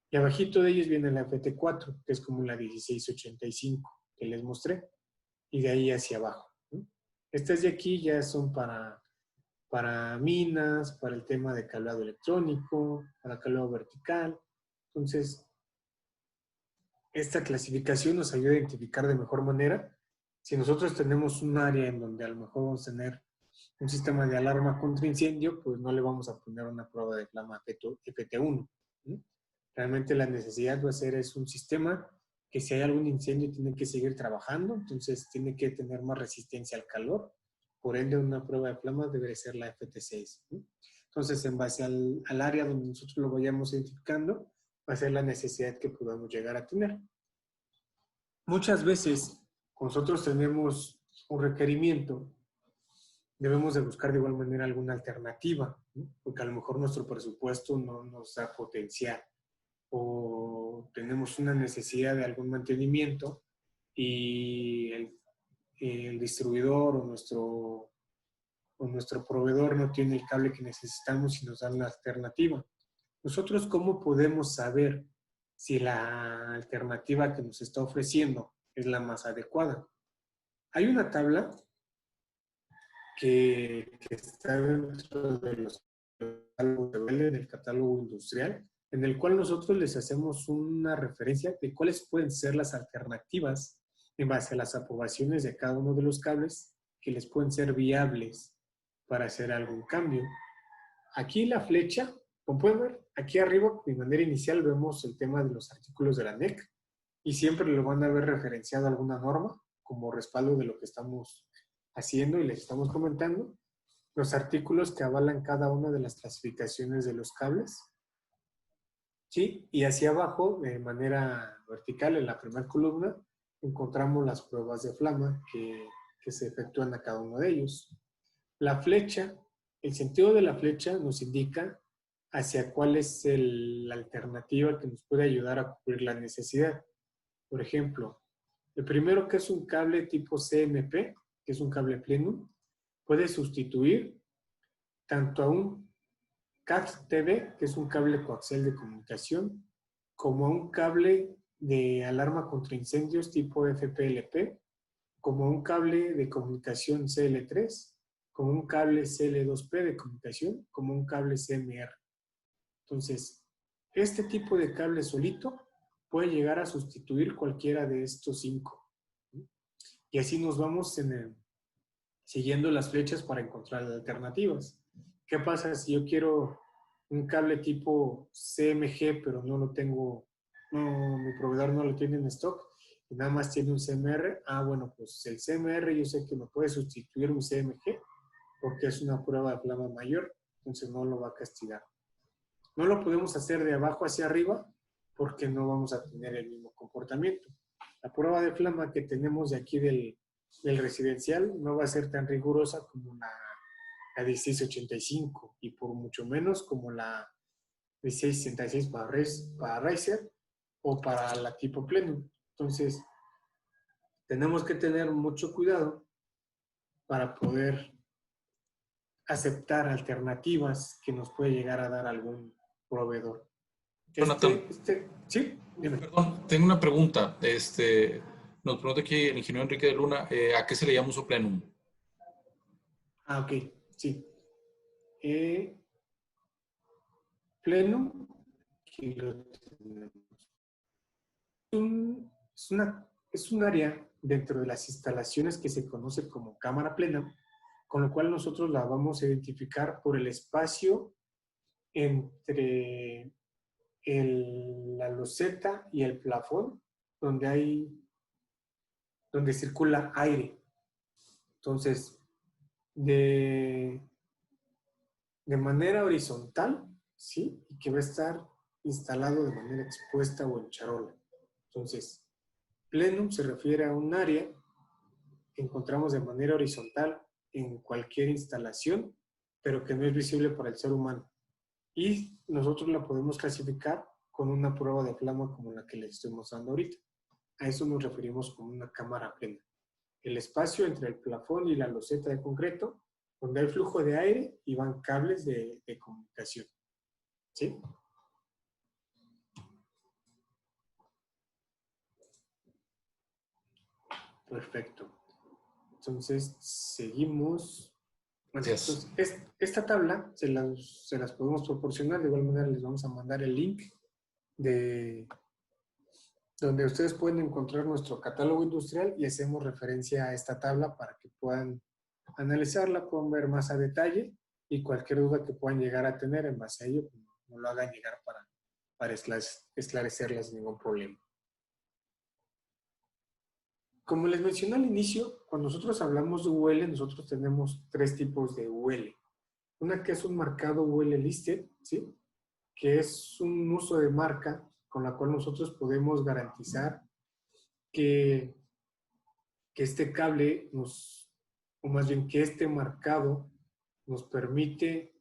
Y abajito de ellos viene la FT4, que es como la 1685 que les mostré. Y de ahí hacia abajo, ¿no? Estas de aquí ya son para minas, para el tema de cableado electrónico, para cableado vertical. Entonces, esta clasificación nos ayuda a identificar de mejor manera. Si nosotros tenemos un área en donde a lo mejor vamos a tener un sistema de alarma contra incendio, pues no le vamos a poner una prueba de flama FT1. ¿Sí? Realmente la necesidad va a ser es un sistema que si hay algún incendio tiene que seguir trabajando, entonces tiene que tener más resistencia al calor. Por ende, una prueba de flama debe ser la FT6. ¿Sí? Entonces, en base al área donde nosotros lo vayamos identificando, va a ser la necesidad que podamos llegar a tener. Muchas veces, nosotros tenemos un requerimiento, debemos de buscar de igual manera alguna alternativa, ¿no? Porque a lo mejor nuestro presupuesto no nos da potencial o tenemos una necesidad de algún mantenimiento y el distribuidor o nuestro proveedor no tiene el cable que necesitamos y nos dan la alternativa. Nosotros, ¿cómo podemos saber si la alternativa que nos está ofreciendo es la más adecuada? Hay una tabla que está dentro de los catálogos de del catálogo industrial, en el cual nosotros les hacemos una referencia de cuáles pueden ser las alternativas en base a las aprobaciones de cada uno de los cables que les pueden ser viables para hacer algún cambio. Aquí la flecha, como pueden ver, aquí arriba de manera inicial vemos el tema de los artículos de la NEC y siempre lo van a ver referenciado a alguna norma como respaldo de lo que estamos haciendo y les estamos comentando. Los artículos que avalan cada una de las clasificaciones de los cables. ¿Sí? Y hacia abajo, de manera vertical, en la primera columna, encontramos las pruebas de flama que se efectúan a cada uno de ellos. La flecha, el sentido de la flecha nos indica hacia cuál es la alternativa que nos puede ayudar a cubrir la necesidad. Por ejemplo, el primero, que es un cable tipo CMP, que es un cable plenum, puede sustituir tanto a un CAT-TV, que es un cable coaxial de comunicación, como a un cable de alarma contra incendios tipo FPLP, como a un cable de comunicación CL3, como un cable CL2P de comunicación, como un cable CMR. Entonces, este tipo de cable solito puede llegar a sustituir cualquiera de estos 5. Y así nos vamos siguiendo las flechas para encontrar alternativas. ¿Qué pasa si yo quiero un cable tipo CMG, pero no lo tengo, mi proveedor no lo tiene en stock y nada más tiene un CMR? Bueno, pues el CMR yo sé que me puede sustituir un CMG porque es una prueba de flama mayor, entonces no lo va a castigar. No lo podemos hacer de abajo hacia arriba porque no vamos a tener el mismo comportamiento. La prueba de flama que tenemos de aquí del residencial no va a ser tan rigurosa como la 1685 y por mucho menos como la 1666 para Riser o para la tipo Plenum. Entonces, tenemos que tener mucho cuidado para poder aceptar alternativas que nos puede llegar a dar algún proveedor. Jonathan, ¿Sí? Dime. perdón, tengo una pregunta. Nos pregunta aquí el ingeniero Enrique de Luna, ¿a qué se le llama uso plenum? Ok, sí. Plenum, aquí lo tenemos. Es un área dentro de las instalaciones que se conoce como cámara plena, con lo cual nosotros la vamos a identificar por el espacio entre la loseta y el plafón, donde circula aire. Entonces, de manera horizontal, ¿sí? Y que va a estar instalado de manera expuesta o en charola. Entonces, plenum se refiere a un área que encontramos de manera horizontal en cualquier instalación, pero que no es visible para el ser humano. Y nosotros la podemos clasificar con una prueba de flama como la que les estoy mostrando ahorita. A eso nos referimos como una cámara plena. El espacio entre el plafón y la loseta de concreto, donde hay flujo de aire y van cables de comunicación. ¿Sí? Perfecto. Entonces, seguimos. Bueno, Gracias. entonces, esta tabla se las podemos proporcionar. De igual manera, les vamos a mandar el link de donde ustedes pueden encontrar nuestro catálogo industrial y hacemos referencia a esta tabla para que puedan analizarla, puedan ver más a detalle y cualquier duda que puedan llegar a tener en base a ello, no lo hagan llegar para esclarecerlas sin ningún problema. Como les mencioné al inicio, cuando nosotros hablamos de UL, nosotros tenemos 3 tipos de UL. Una que es un marcado UL listed, ¿sí? Que es un uso de marca con la cual nosotros podemos garantizar que este cable o más bien que este marcado nos permite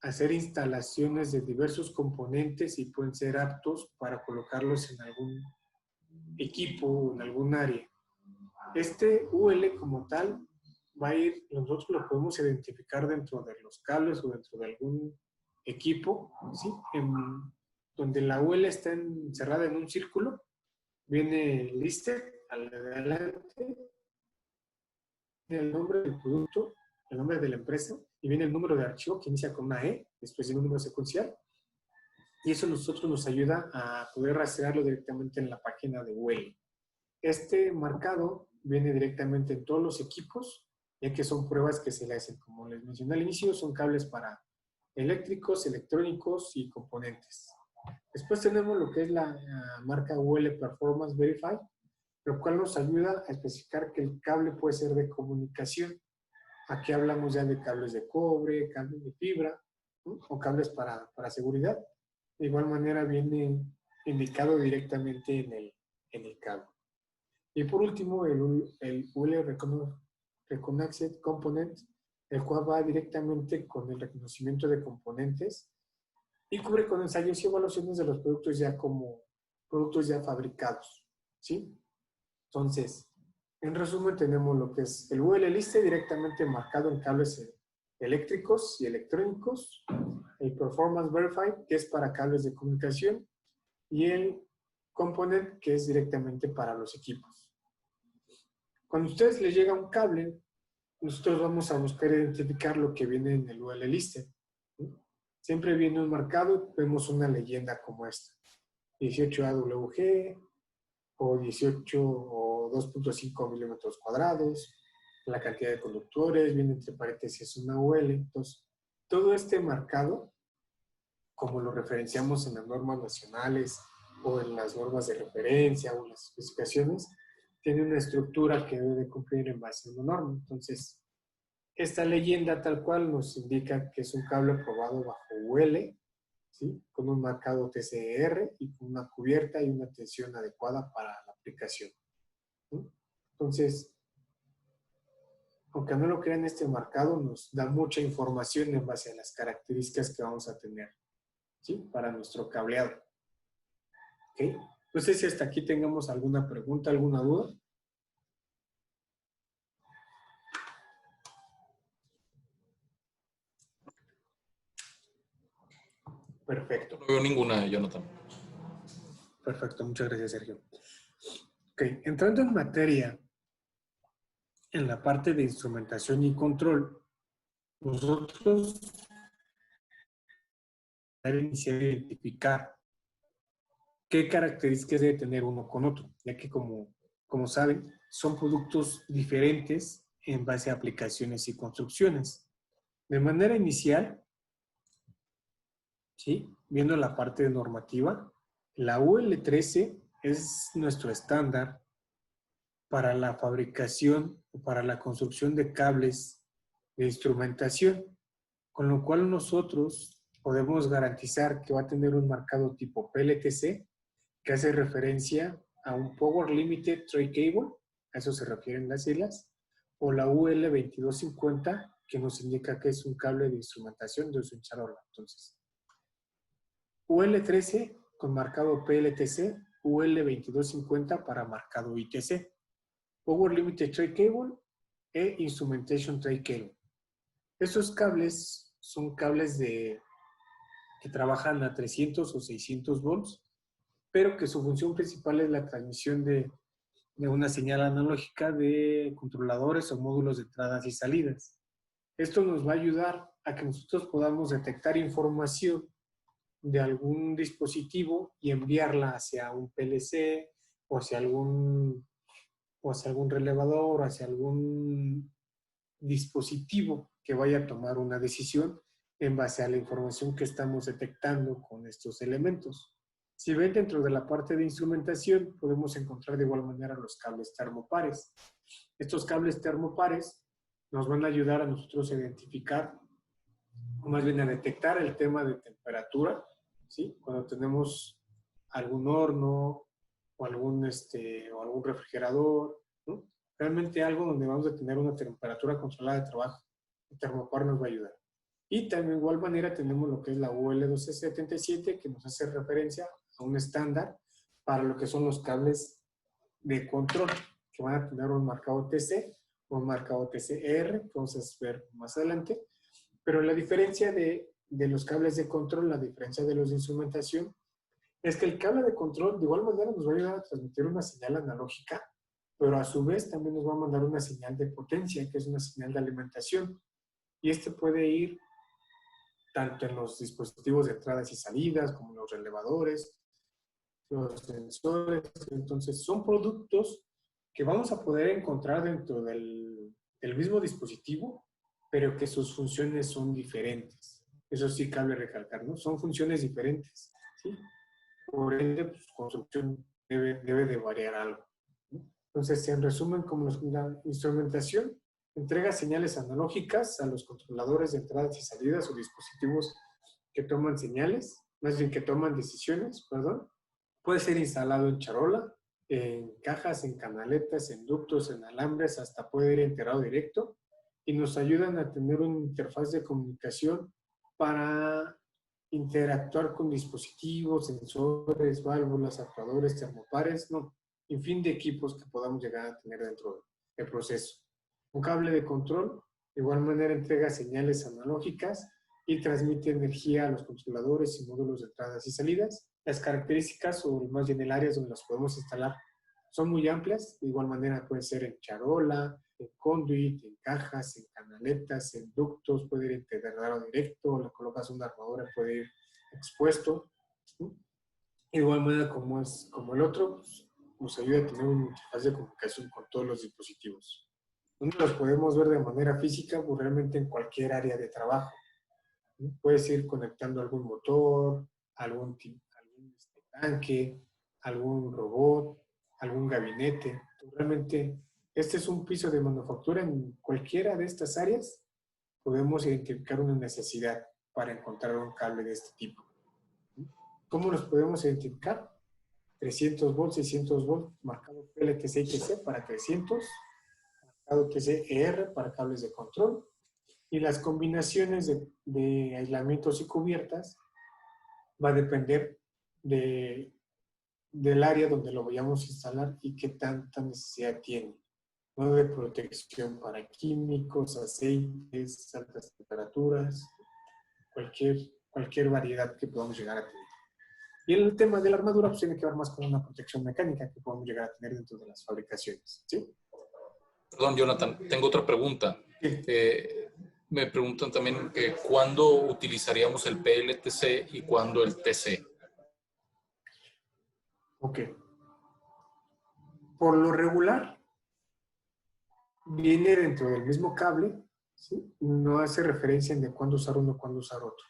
hacer instalaciones de diversos componentes y pueden ser aptos para colocarlos en algún equipo o en algún área. Este UL como tal va a ir, nosotros lo podemos identificar dentro de los cables o dentro de algún equipo, ¿sí? Donde la UL está encerrada en un círculo, viene listed adelante, el nombre del producto, el nombre de la empresa, y viene el número de archivo que inicia con una E, después viene un número secuencial, Y eso a nosotros nos ayuda a poder rastrearlo directamente en la página de UL. Este marcado viene directamente en todos los equipos, ya que son pruebas que se le hacen, como les mencioné al inicio, son cables para eléctricos, electrónicos y componentes. Después tenemos lo que es la marca UL Performance Verify, lo cual nos ayuda a especificar que el cable puede ser de comunicación. Aquí hablamos ya de cables de cobre, cables de fibra, ¿no? O cables para seguridad. De igual manera viene indicado directamente en el cable. Y por último, el UL Recognized Component, el cual va directamente con el reconocimiento de componentes y cubre con ensayos y evaluaciones de los productos ya como productos ya fabricados, ¿sí? Entonces, en resumen, tenemos lo que es el UL Liste directamente marcado en cables eléctricos y electrónicos, el Performance Verified, que es para cables de comunicación, y el Component, que es directamente para los equipos. Cuando a ustedes les llega un cable, nosotros vamos a buscar identificar lo que viene en el UL Liste. Siempre viene un marcado, vemos una leyenda como esta, 18AWG, o 18 o 2.5 milímetros cuadrados, la cantidad de conductores, viene entre paréntesis una UL. Entonces, todo este marcado, como lo referenciamos en las normas nacionales o en las normas de referencia o en las especificaciones, tiene una estructura que debe de cumplir en base a una norma. Entonces, esta leyenda tal cual nos indica que es un cable aprobado bajo UL, ¿sí? Con un marcado TCR y con una cubierta y una tensión adecuada para la aplicación, ¿sí? Entonces, aunque no lo crean, este marcado nos da mucha información en base a las características que vamos a tener, ¿sí? Para nuestro cableado. ¿Okay? No sé si hasta aquí tengamos alguna pregunta, alguna duda. Perfecto. No veo ninguna, Jonathan. Perfecto, muchas gracias, Sergio. Ok, entrando en materia, en la parte de instrumentación y control, nosotros debemos iniciar a identificar qué características debe tener uno con otro, ya que como saben, son productos diferentes en base a aplicaciones y construcciones. De manera inicial, ¿sí? Viendo la parte normativa, la UL 13 es nuestro estándar para la fabricación o para la construcción de cables de instrumentación, con lo cual nosotros podemos garantizar que va a tener un marcado tipo PLTC, que hace referencia a un Power Limited Tray Cable, a eso se refieren las siglas, o la UL 2250, que nos indica que es un cable de instrumentación de uso en charola. Entonces, UL 13 con marcado PLTC, UL 2250 para marcado ITC. Power Limited Tray Cable e Instrumentation Tray Cable. Estos cables son cables que trabajan a 300 o 600 volts, pero que su función principal es la transmisión de una señal analógica de controladores o módulos de entradas y salidas. Esto nos va a ayudar a que nosotros podamos detectar información de algún dispositivo y enviarla hacia un PLC o hacia algún relevador, hacia algún dispositivo que vaya a tomar una decisión en base a la información que estamos detectando con estos elementos. Si ven, dentro de la parte de instrumentación podemos encontrar de igual manera los cables termopares. Estos cables termopares nos van a ayudar a nosotros a identificar, o más bien a detectar el tema de temperatura, ¿sí? Cuando tenemos algún horno o algún refrigerador, ¿no? Realmente algo donde vamos a tener una temperatura controlada de trabajo. El termopar nos va a ayudar. Y también de igual manera tenemos lo que es la UL 1277, que nos hace referencia a un estándar para lo que son los cables de control, que van a tener un marcado TC o un marcado TCR, que vamos a ver más adelante. Pero la diferencia de los cables de control, la diferencia de los de instrumentación, es que el cable de control de igual manera nos va a ayudar a transmitir una señal analógica, pero a su vez también nos va a mandar una señal de potencia, que es una señal de alimentación. Y este puede ir tanto en los dispositivos de entradas y salidas, como los relevadores, los sensores. Entonces, son productos que vamos a poder encontrar dentro del mismo dispositivo, pero que sus funciones son diferentes. Eso sí cabe recalcar, ¿no? Son funciones diferentes, ¿sí? Por ende, pues, su construcción debe de variar algo, ¿no? Entonces, en resumen, como la instrumentación entrega señales analógicas a los controladores de entradas y salidas o dispositivos que toman señales, más bien que toman decisiones, perdón. Puede ser instalado en charola, en cajas, en canaletas, en ductos, en alambres, hasta puede ir integrado directo, y nos ayudan a tener una interfaz de comunicación para interactuar con dispositivos, sensores, válvulas, actuadores, termopares, no, en fin de equipos que podamos llegar a tener dentro del proceso. Un cable de control, de igual manera, entrega señales analógicas y transmite energía a los controladores y módulos de entradas y salidas. Las características, o más bien el área donde las podemos instalar, son muy amplias. De igual manera puede ser en charola, en conduit, en cajas, en canaletas, en ductos, puede ir integrado directo, le colocas una armadura, puede ir expuesto. ¿Sí? De igual manera como el otro, pues, nos ayuda a tener una interfaz de comunicación con todos los dispositivos. ¿Dónde los podemos ver de manera física? Pues realmente en cualquier área de trabajo. ¿Sí? Puedes ir conectando algún motor, algún tanque, algún robot, algún gabinete. Realmente, este es un piso de manufactura. En cualquiera de estas áreas podemos identificar una necesidad para encontrar un cable de este tipo. ¿Cómo los podemos identificar? 300 volts, 600 volts, marcado PLTC y TC para 300, marcado TC-ER para cables de control, y las combinaciones de aislamientos y cubiertas va a depender del área donde lo vayamos a instalar y qué tanta necesidad tiene, ¿no? De protección para químicos, aceites, altas temperaturas, cualquier variedad que podamos llegar a tener. Y el tema de la armadura pues tiene que ver más con una protección mecánica que podemos llegar a tener dentro de las fabricaciones, ¿sí? Perdón, Jonathan, tengo otra pregunta. Sí. Me preguntan también cuándo utilizaríamos el PLTC y cuándo el TC. Ok. Por lo regular, viene dentro del mismo cable, ¿sí? No hace referencia en de cuándo usar uno, cuándo usar otro.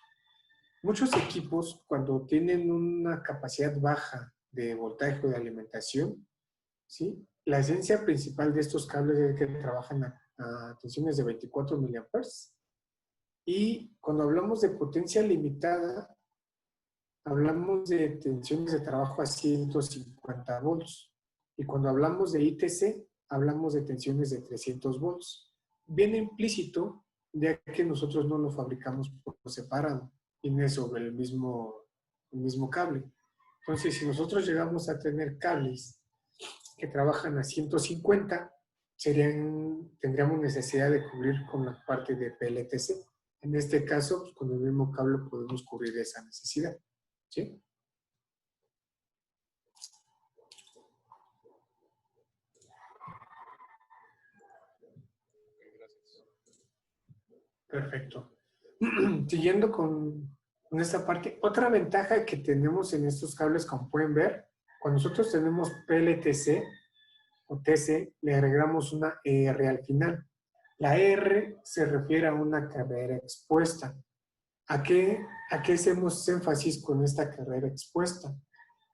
Muchos equipos, cuando tienen una capacidad baja de voltaje o de alimentación, ¿sí? La esencia principal de estos cables es que trabajan a tensiones de 24 miliamperes. Y cuando hablamos de potencia limitada, hablamos de tensiones de trabajo a 150 volts. Y cuando hablamos de ITC, hablamos de tensiones de 300 volts. Viene implícito, ya que nosotros no lo fabricamos por separado, viene sobre el mismo cable. Entonces, si nosotros llegamos a tener cables que trabajan a 150, tendríamos necesidad de cubrir con la parte de PLTC. En este caso, pues, con el mismo cable podemos cubrir esa necesidad. ¿Sí? Perfecto. Siguiendo con esta parte, otra ventaja que tenemos en estos cables, como pueden ver, cuando nosotros tenemos PLTC o TC, le agregamos una ER al final. La ER se refiere a una carrera expuesta. ¿A qué hacemos énfasis con esta carrera expuesta?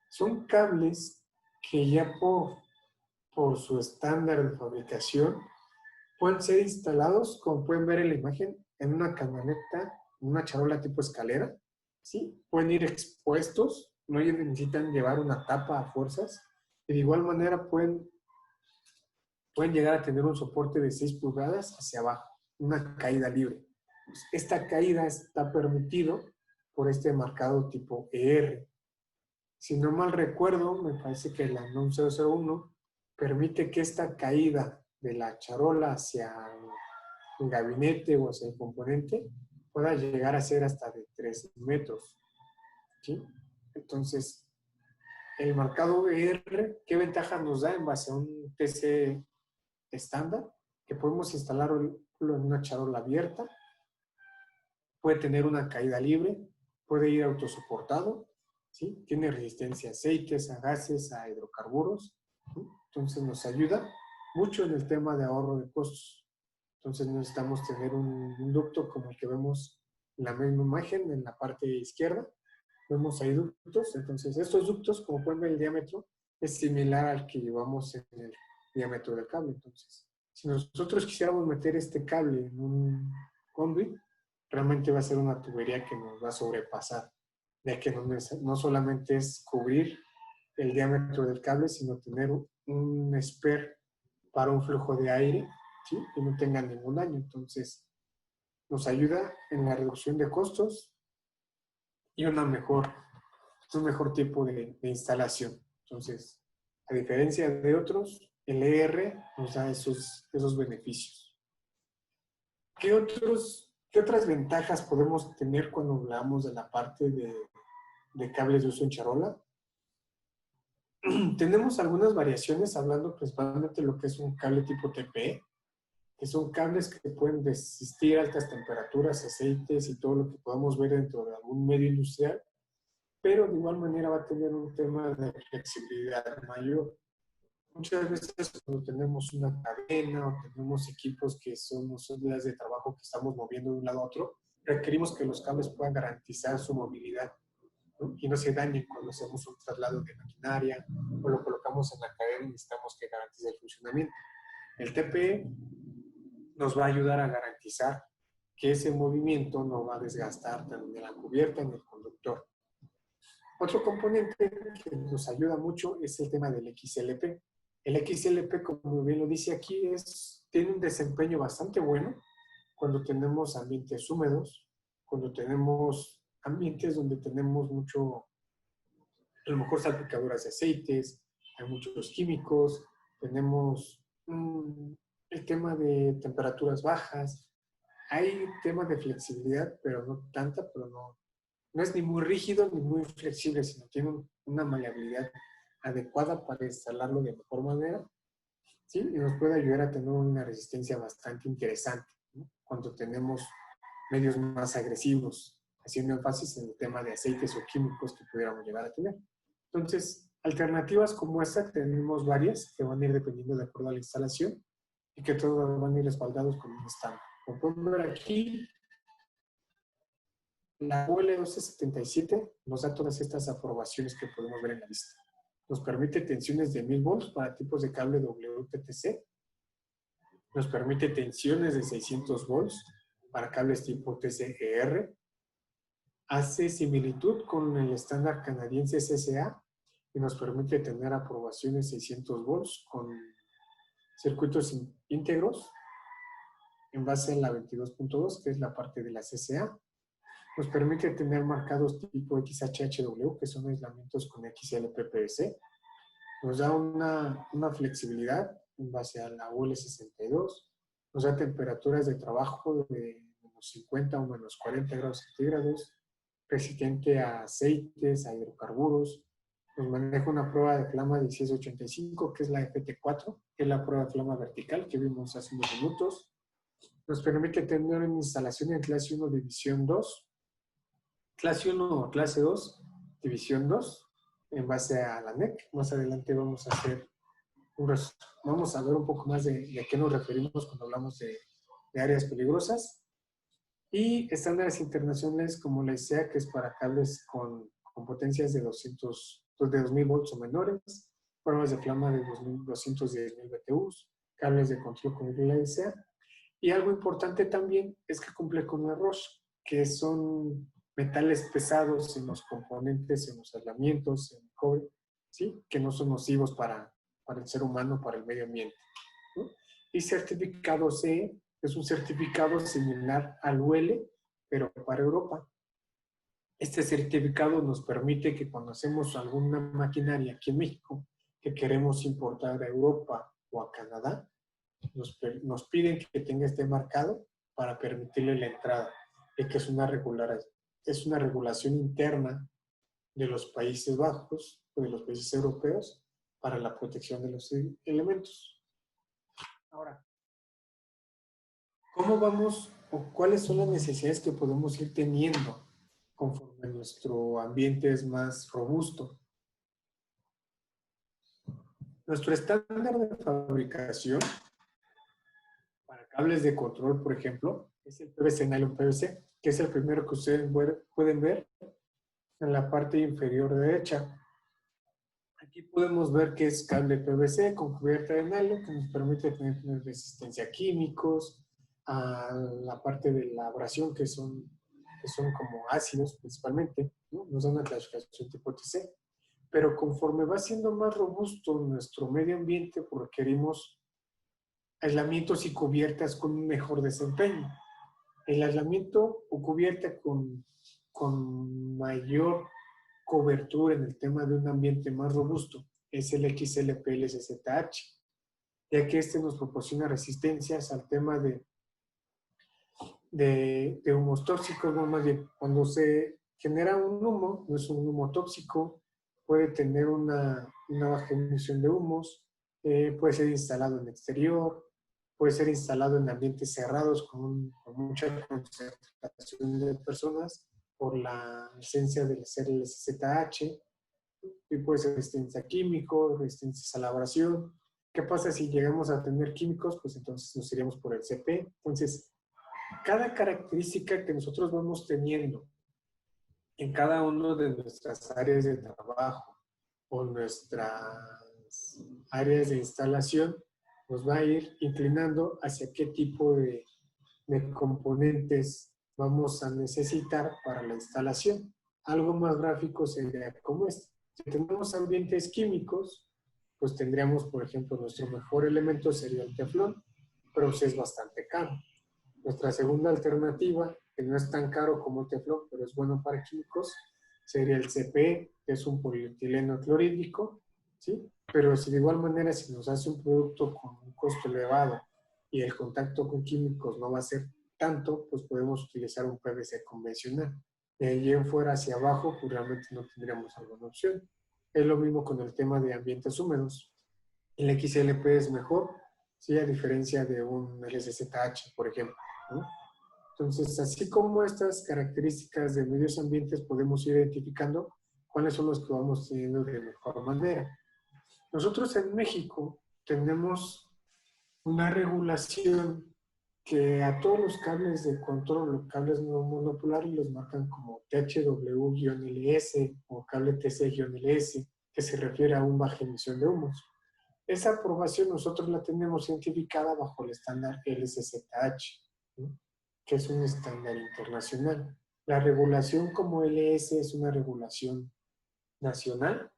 Son cables que ya por su estándar de fabricación pueden ser instalados, como pueden ver en la imagen, en una camioneta, en una charola tipo escalera, ¿sí? Pueden ir expuestos, no necesitan llevar una tapa a fuerzas, y de igual manera pueden llegar a tener un soporte de 6 pulgadas hacia abajo, una caída libre. Esta caída está permitido por este marcado tipo ER. Si no mal recuerdo, me parece que la NOM 001 permite que esta caída de la charola hacia el gabinete o hacia el componente pueda llegar a ser hasta de 3 metros. ¿Sí? Entonces, el marcado ER, ¿qué ventaja nos da en base a un TC estándar? Que podemos instalarlo en una charola abierta, puede tener una caída libre, puede ir autosoportado, ¿sí? Tiene resistencia a aceites, a gases, a hidrocarburos, ¿sí? Entonces nos ayuda mucho en el tema de ahorro de costos. Entonces necesitamos tener un ducto como el que vemos en la misma imagen, en la parte izquierda. Vemos ahí ductos. Entonces estos ductos, como pueden ver, el diámetro es similar al que llevamos en el diámetro del cable. Entonces, si nosotros quisiéramos meter este cable en un conduit, realmente va a ser una tubería que nos va a sobrepasar, ya que no solamente es cubrir el diámetro del cable, sino tener un spare para un flujo de aire, ¿sí? Que no tenga ningún daño. Entonces, nos ayuda en la reducción de costos y un mejor tipo de instalación. Entonces, a diferencia de otros, el ER nos da esos beneficios. ¿Qué otras ventajas podemos tener cuando hablamos de la parte de cables de uso en charola? Tenemos algunas variaciones hablando principalmente de lo que es un cable tipo TPE, que son cables que pueden resistir altas temperaturas, aceites y todo lo que podamos ver dentro de algún medio industrial, pero de igual manera va a tener un tema de flexibilidad mayor. Muchas veces cuando tenemos una cadena o tenemos equipos que son unidades de trabajo que estamos moviendo de un lado a otro, requerimos que los cables puedan garantizar su movilidad, ¿no? Y no se dañen cuando hacemos un traslado de maquinaria o lo colocamos en la cadena y necesitamos que garantice el funcionamiento. El TPE nos va a ayudar a garantizar que ese movimiento no va a desgastar ni la cubierta ni el conductor. Otro componente que nos ayuda mucho es el tema del XLP. El XLP, como bien lo dice aquí, tiene un desempeño bastante bueno cuando tenemos ambientes húmedos, cuando tenemos ambientes donde tenemos mucho, a lo mejor salpicaduras de aceites, hay muchos químicos, tenemos el tema de temperaturas bajas, hay temas de flexibilidad, pero no tanta, pero no es ni muy rígido ni muy flexible, sino tiene una maleabilidad adecuada para instalarlo de mejor manera, ¿sí? Y nos puede ayudar a tener una resistencia bastante interesante, ¿no? Cuando tenemos medios más agresivos, haciendo énfasis en el tema de aceites o químicos que pudiéramos llegar a tener. Entonces, alternativas como esta tenemos varias que van a ir dependiendo de acuerdo a la instalación y que todos van a ir respaldados con un estándar. Como pueden ver aquí, la UL 1277 nos da todas estas aprobaciones que podemos ver en la lista. Nos permite tensiones de 1000 volts para tipos de cable WTTC. Nos permite tensiones de 600 volts para cables tipo TCER. Hace similitud con el estándar canadiense SSA y nos permite tener aprobaciones 600 volts con circuitos íntegros en base a la 22.2, que es la parte de la SSA. Nos permite tener marcados tipo XHHW, que son aislamientos con XLPPS. Nos da una flexibilidad en base a la UL62. Nos da temperaturas de trabajo de menos 50 o menos 40 grados centígrados, resistente a aceites, a hidrocarburos. Nos maneja una prueba de flama 1685, que es la FT4, que es la prueba de flama vertical que vimos hace unos minutos. Nos permite tener una instalación en clase 1, división 2, clase 1 o clase 2, división 2, en base a la NEC. Más adelante vamos a ver un poco más de a qué nos referimos cuando hablamos de áreas peligrosas. Y estándares internacionales como la ICEA, que es para cables con potencias de 2000 volts o menores, pruebas de flama de 210.000 BTUs, cables de control con la ICEA. Y algo importante también es que cumple con la ROHS, que son metales pesados en los componentes, en los aislamientos, en el cobre, ¿sí? Que no son nocivos para el ser humano, para el medio ambiente, ¿no? Y certificado CE es un certificado similar al UL, pero para Europa. Este certificado nos permite que cuando hacemos alguna maquinaria aquí en México que queremos importar a Europa o a Canadá, nos piden que tenga este marcado para permitirle la entrada, y que es una regulación interna de los Países Bajos o de los países europeos para la protección de los elementos. Ahora, ¿cómo vamos o cuáles son las necesidades que podemos ir teniendo conforme nuestro ambiente es más robusto. Nuestro estándar de fabricación para cables de control, por ejemplo, es el PVC Nylon PVC, que es el primero que ustedes pueden ver en la parte inferior derecha. Aquí podemos ver que es cable PVC con cubierta de nylon que nos permite tener resistencia a químicos, a la parte de la abrasión que son como ácidos principalmente, ¿no? Nos da una clasificación tipo TC. Pero conforme va siendo más robusto nuestro medio ambiente, pues requerimos aislamientos y cubiertas con un mejor desempeño. El aislamiento o cubierta con mayor cobertura en el tema de un ambiente más robusto es el XLPLSZH, ya que este nos proporciona resistencias al tema de humos tóxicos, no, más bien, cuando se genera un humo, no es un humo tóxico, puede tener una baja emisión de humos, puede ser instalado en exterior, puede ser instalado en ambientes cerrados con mucha concentración de personas por la esencia del ser el SZH, y puede ser resistencia a químicos, resistencia a la abrasión. ¿Qué pasa si llegamos a tener químicos? Pues entonces nos iríamos por el CP. Entonces, cada característica que nosotros vamos teniendo en cada una de nuestras áreas de trabajo o nuestras áreas de instalación nos va a ir inclinando hacia qué tipo de componentes vamos a necesitar para la instalación. Algo más gráfico sería como este. Si tenemos ambientes químicos, pues tendríamos, por ejemplo, nuestro mejor elemento sería el teflón, pero pues es bastante caro. Nuestra segunda alternativa, que no es tan caro como el teflón, pero es bueno para químicos, sería el CPE, que es un polietileno clorhídrico, ¿sí? Pero si de igual manera, si nos hace un producto con un costo elevado y el contacto con químicos no va a ser tanto, pues podemos utilizar un PVC convencional. De ahí en fuera hacia abajo, pues realmente no tendríamos alguna opción. Es lo mismo con el tema de ambientes húmedos. El XLP es mejor, ¿sí? A diferencia de un LSZH, por ejemplo, ¿no? Entonces, así como estas características de medios ambientes podemos ir identificando cuáles son los que vamos teniendo de mejor manera. Nosotros en México tenemos una regulación que a todos los cables de control, los cables no monopolares, los marcan como THW-LS o cable TC-LS, que se refiere a un baja emisión de humos. Esa aprobación nosotros la tenemos identificada bajo el estándar LSZH, ¿no? Que es un estándar internacional. La regulación como LS es una regulación nacional,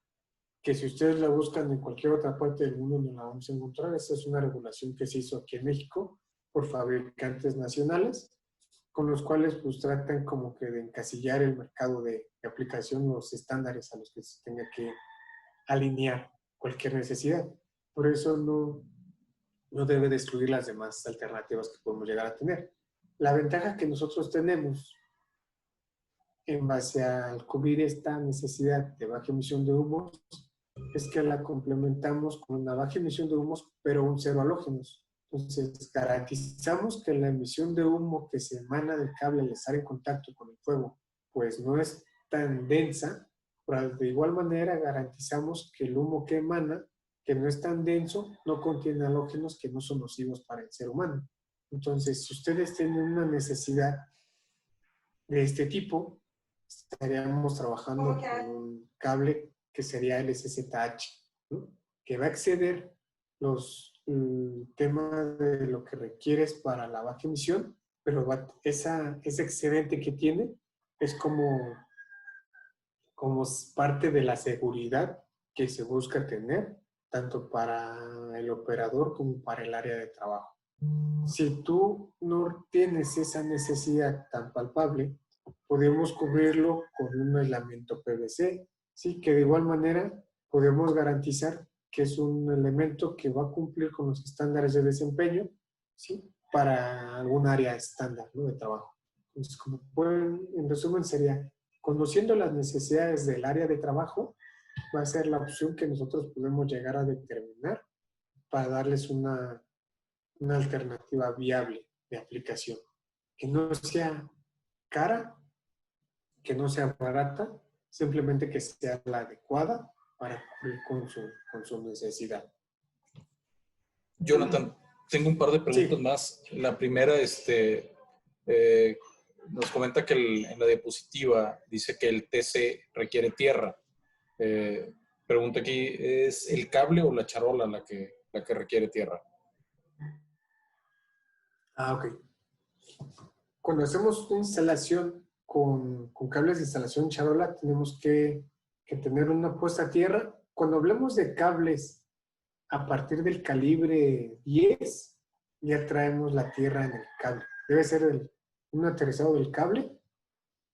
que si ustedes la buscan en cualquier otra parte del mundo no la vamos a encontrar. Esa es una regulación que se hizo aquí en México por fabricantes nacionales, con los cuales pues tratan como que de encasillar el mercado de aplicación, los estándares a los que se tenga que alinear cualquier necesidad. Por eso no debe de excluir las demás alternativas que podemos llegar a tener. La ventaja que nosotros tenemos en base al cubrir esta necesidad de baja emisión de humos es que la complementamos con una baja emisión de humos, pero un cero halógenos. Entonces, garantizamos que la emisión de humo que se emana del cable al estar en contacto con el fuego, pues no es tan densa, pero de igual manera garantizamos que el humo que emana, que no es tan denso, no contiene halógenos que no son nocivos para el ser humano. Entonces, si ustedes tienen una necesidad de este tipo, estaríamos trabajando con un cable que sería el SZH, ¿no? Que va a exceder el tema de lo que requieres para la baja emisión, pero ese excedente que tiene es como parte de la seguridad que se busca tener, tanto para el operador como para el área de trabajo. Si tú no tienes esa necesidad tan palpable, podemos cubrirlo con un aislamiento PVC, ¿sí? Que de igual manera podemos garantizar que es un elemento que va a cumplir con los estándares de desempeño, ¿sí? Para algún área estándar, ¿no? De trabajo. Entonces, como pueden, en resumen sería, conociendo las necesidades del área de trabajo, va a ser la opción que nosotros podemos llegar a determinar para darles una alternativa viable de aplicación. que no sea cara, que no sea barata, simplemente que sea la adecuada para cumplir con su necesidad. Jonathan, tengo un par de preguntas Sí. más. La primera, nos comenta que en la diapositiva dice que el TC requiere tierra. Pregunta aquí, ¿es el cable o la charola la que requiere tierra? Ok. Cuando hacemos una instalación con cables de instalación charola, tenemos que tener una puesta a tierra. Cuando hablamos de cables a partir del calibre 10, ya traemos la tierra en el cable. Debe ser un aterrizado del cable,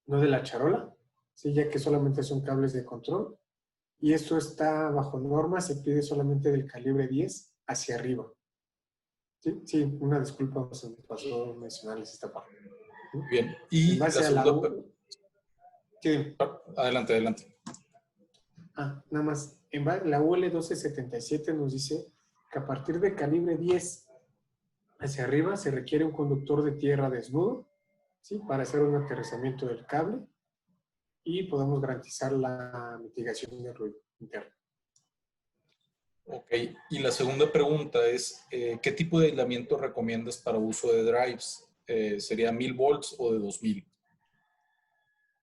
no de la charola, ¿sí? Ya que solamente son cables de control. Y esto está bajo norma, se pide solamente del calibre 10 hacia arriba. Sí, sí, una disculpa, se me pasó mencionarles esta parte. Bien, En y la base a la segunda... sí, Adelante, adelante. nada más, la UL 1277 nos dice que a partir de calibre 10 hacia arriba se requiere un conductor de tierra desnudo, ¿sí? Para hacer un aterrizamiento del cable y podemos garantizar la mitigación de ruido interno. Ok, y la segunda pregunta es, ¿qué tipo de aislamiento recomiendas para uso de drives? ¿Sería 1000 volts o de 2000?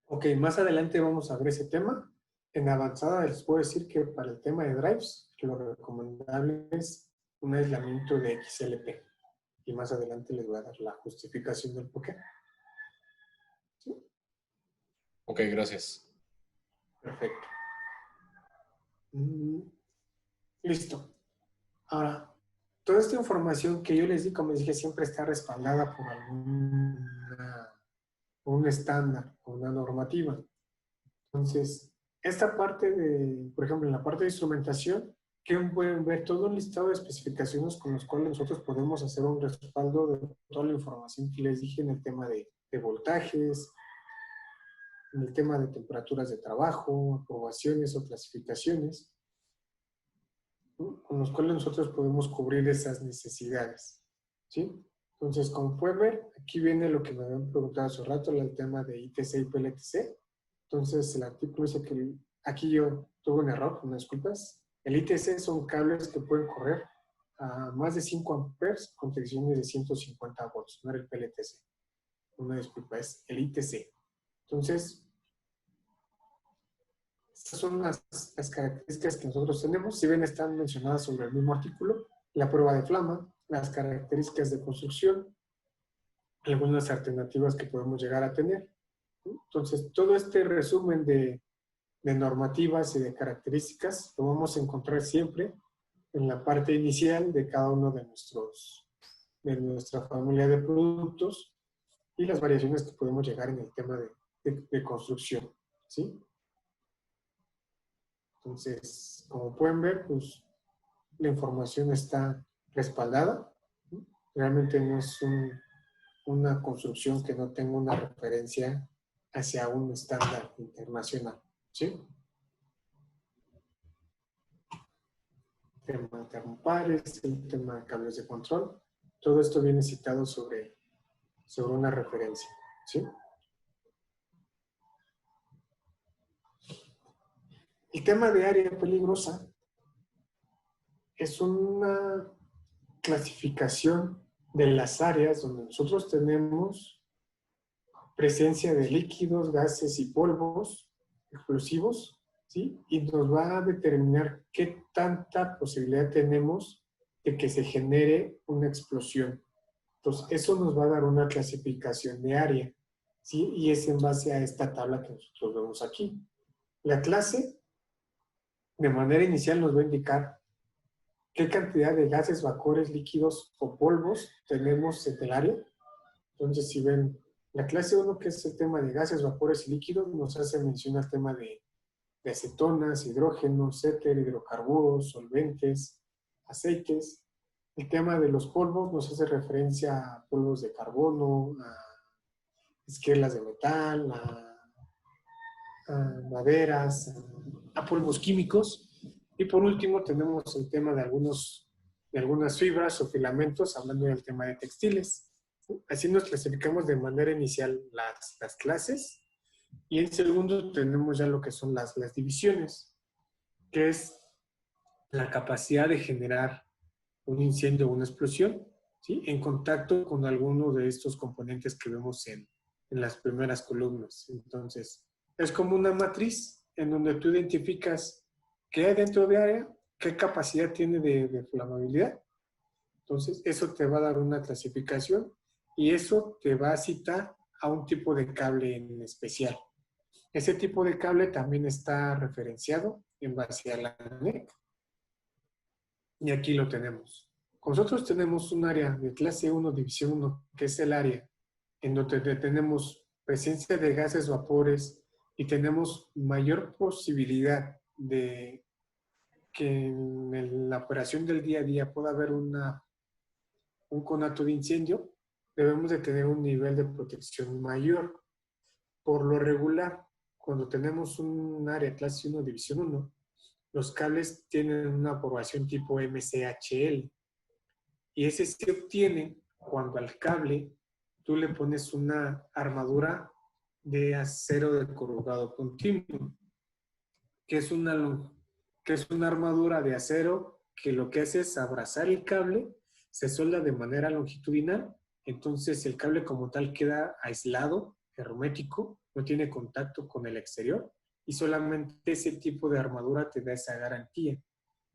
Ok, más adelante vamos a ver ese tema. En avanzada les puedo decir que para el tema de drives, lo recomendable es un aislamiento de XLP. Y más adelante les voy a dar la justificación del porqué. ¿Sí? Ok, gracias. Perfecto. Listo. Ahora, toda esta información que yo les di, como les dije, siempre está respaldada por un estándar o una normativa. Entonces, esta parte de, por ejemplo, en la parte de instrumentación, que pueden ver todo un listado de especificaciones con los cuales nosotros podemos hacer un respaldo de toda la información que les dije en el tema de voltajes, en el tema de temperaturas de trabajo, aprobaciones o clasificaciones, ¿no? Con los cuales nosotros podemos cubrir esas necesidades, ¿sí? Entonces, como pueden ver, aquí viene lo que me habían preguntado hace rato, el tema de ITC y PLTC. Entonces, el artículo dice que aquí yo tuve un error, unas disculpas. El ITC son cables que pueden correr a más de 5 amperes con tensiones de 150 volts, no era el PLTC. Una disculpa, es el ITC. Entonces, estas son las características que nosotros tenemos. Si bien están mencionadas sobre el mismo artículo, la prueba de flama, las características de construcción, algunas alternativas que podemos llegar a tener. Entonces, todo este resumen de normativas y de características lo vamos a encontrar siempre en la parte inicial de cada uno de nuestra familia de productos y las variaciones que podemos llegar en el tema de construcción, ¿sí? Entonces, como pueden ver, pues la información está respaldada. Realmente no es una construcción que no tenga una referencia hacia un estándar internacional, ¿sí? El tema de termopares, el tema de cables de control, todo esto viene citado sobre una referencia, ¿sí? El tema de área peligrosa es una clasificación de las áreas donde nosotros tenemos presencia de líquidos, gases y polvos explosivos, ¿sí? Y nos va a determinar qué tanta posibilidad tenemos de que se genere una explosión. Entonces, eso nos va a dar una clasificación de área, ¿sí? Y es en base a esta tabla que nosotros vemos aquí. La clase, de manera inicial, nos va a indicar qué cantidad de gases, vapores, líquidos o polvos tenemos en el área. Entonces, si ven la clase 1, que es el tema de gases, vapores y líquidos, nos hace mención al tema de acetonas, hidrógenos, éter, hidrocarburos, solventes, aceites. El tema de los polvos nos hace referencia a polvos de carbono, a esquelas de metal, a maderas, a polvos químicos. Y por último tenemos el tema de algunas fibras o filamentos, hablando del tema de textiles. Así nos clasificamos de manera inicial las clases y en segundo tenemos ya lo que son las divisiones, que es la capacidad de generar un incendio o una explosión, ¿sí? En contacto con alguno de estos componentes que vemos en las primeras columnas. Entonces, es como una matriz en donde tú identificas qué hay dentro de área, qué capacidad tiene de flamabilidad. Entonces, eso te va a dar una clasificación y eso te va a citar a un tipo de cable en especial. Ese tipo de cable también está referenciado en base a la NEC. Y aquí lo tenemos. Nosotros tenemos un área de clase 1, división 1, que es el área en donde tenemos presencia de gases, vapores y tenemos mayor posibilidad de que en la operación del día a día pueda haber un conato de incendio. Debemos de tener un nivel de protección mayor. Por lo regular, cuando tenemos un área clase 1, división 1, los cables tienen una aprobación tipo MCHL. Y ese se obtiene cuando al cable tú le pones una armadura de acero de corrugado continuo, que es una armadura de acero que lo que hace es abrazar el cable, se solda de manera longitudinal, entonces el cable como tal queda aislado, hermético, no tiene contacto con el exterior y solamente ese tipo de armadura te da esa garantía.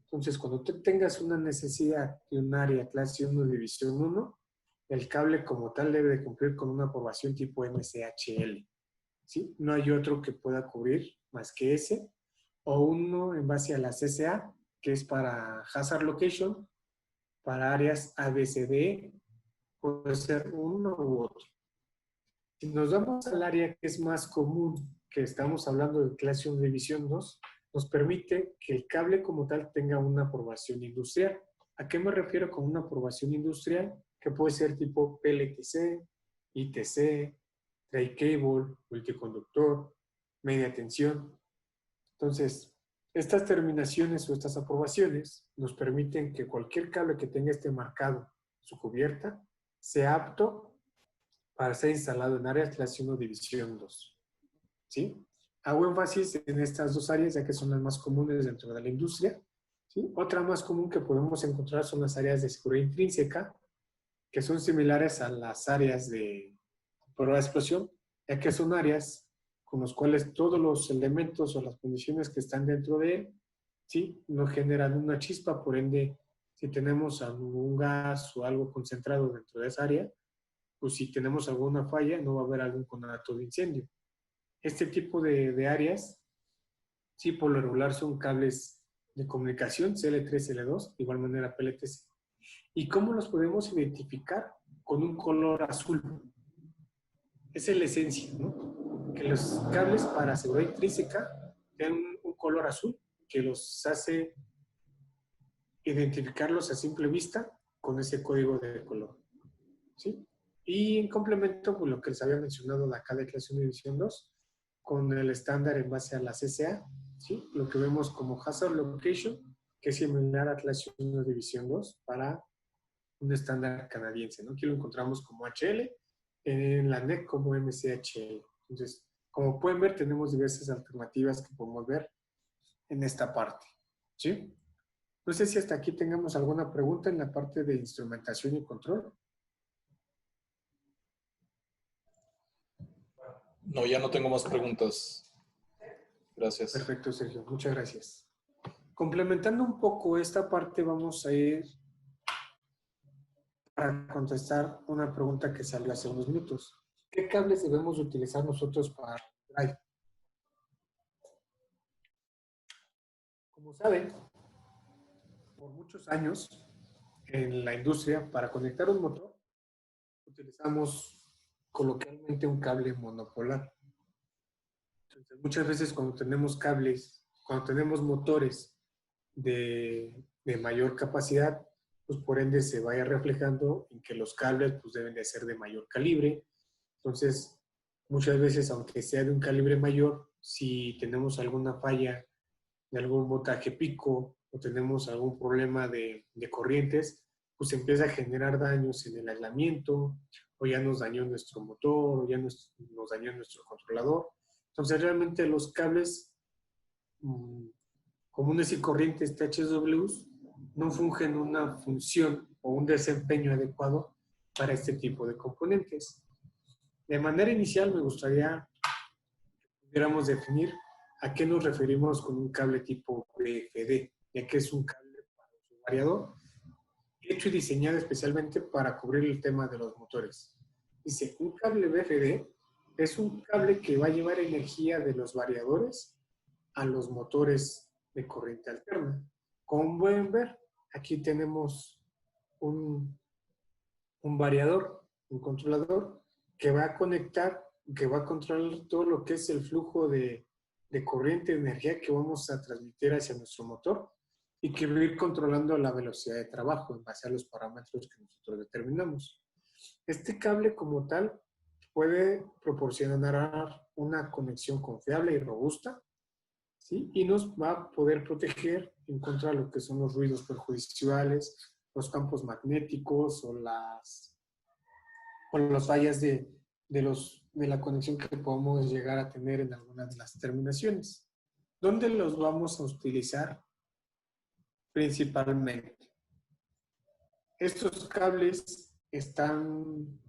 Entonces, cuando tú tengas una necesidad de un área clase 1, división 1, el cable como tal debe de cumplir con una aprobación tipo MCHL. ¿Sí? No hay otro que pueda cubrir más que ese, o uno en base a la CCA, que es para Hazard Location, para áreas ABCD, puede ser uno u otro. Si nos vamos al área que es más común, que estamos hablando de clase 1, división 2, nos permite que el cable como tal tenga una aprobación industrial. ¿A qué me refiero con una aprobación industrial? Que puede ser tipo PLTC, ITC, tray cable, multiconductor, media tensión. Entonces, estas terminaciones o estas aprobaciones nos permiten que cualquier cable que tenga este marcado, su cubierta, sea apto para ser instalado en áreas clase 1, división 2. ¿Sí? Hago énfasis en estas dos áreas ya que son las más comunes dentro de la industria. ¿Sí? Otra más común que podemos encontrar son las áreas de seguridad intrínseca, que son similares a las áreas de prueba de explosión, ya que son áreas con las cuales todos los elementos o las condiciones que están dentro de él, ¿sí? No generan una chispa, por ende, si tenemos algún gas o algo concentrado dentro de esa área, pues si tenemos alguna falla, no va a haber algún conato de incendio. Este tipo de áreas, sí, por lo regular son cables de comunicación, CL3, CL2, de igual manera PLTC. ¿Y cómo los podemos identificar? Con un color azul. Esa es la esencia, ¿no? Que los cables para seguridad intrínseca tengan un color azul que los hace identificarlos a simple vista con ese código de color. ¿Sí? Y en complemento, pues lo que les había mencionado de acá de clase 1 y división 2, con el estándar en base a la CCA, ¿sí? Lo que vemos como Hazard Location, que es similar a clase 1 división 2 para un estándar canadiense, ¿no? Aquí lo encontramos como HL, en la NEC como MCHL. Entonces, como pueden ver, tenemos diversas alternativas que podemos ver en esta parte, ¿sí? No sé si hasta aquí tengamos alguna pregunta en la parte de instrumentación y control. No, ya no tengo más preguntas. Gracias. Perfecto, Sergio. Muchas gracias. Complementando un poco esta parte, vamos a ir a contestar una pregunta que salió hace unos minutos. ¿Qué cables debemos utilizar nosotros para drive? Como saben, por muchos años en la industria, para conectar un motor, utilizamos coloquialmente un cable monopolar. Entonces, muchas veces cuando tenemos cables, cuando tenemos motores de mayor capacidad, pues por ende se vaya reflejando en que los cables pues deben de ser de mayor calibre. Entonces, muchas veces, aunque sea de un calibre mayor, si tenemos alguna falla de algún voltaje pico o tenemos algún problema de corrientes, pues empieza a generar daños en el aislamiento o ya nos dañó nuestro motor, o ya nos dañó nuestro controlador. Entonces, realmente los cables comunes y corrientes THWs no fungen una función o un desempeño adecuado para este tipo de componentes. De manera inicial, me gustaría que pudiéramos definir a qué nos referimos con un cable tipo BFD, ya que es un cable para uso variador, hecho y diseñado especialmente para cubrir el tema de los motores. Dice, un cable BFD es un cable que va a llevar energía de los variadores a los motores de corriente alterna. Como pueden ver, aquí tenemos un variador, un controlador, que va a conectar, que va a controlar todo lo que es el flujo de corriente, de energía que vamos a transmitir hacia nuestro motor y que va a ir controlando la velocidad de trabajo en base a los parámetros que nosotros determinamos. Este cable como tal puede proporcionar una conexión confiable y robusta, ¿sí? Y nos va a poder proteger en contra de lo que son los ruidos perjudiciales, los campos magnéticos o las fallas de la conexión que podamos llegar a tener en alguna de las terminaciones. ¿Dónde los vamos a utilizar principalmente? Estos cables están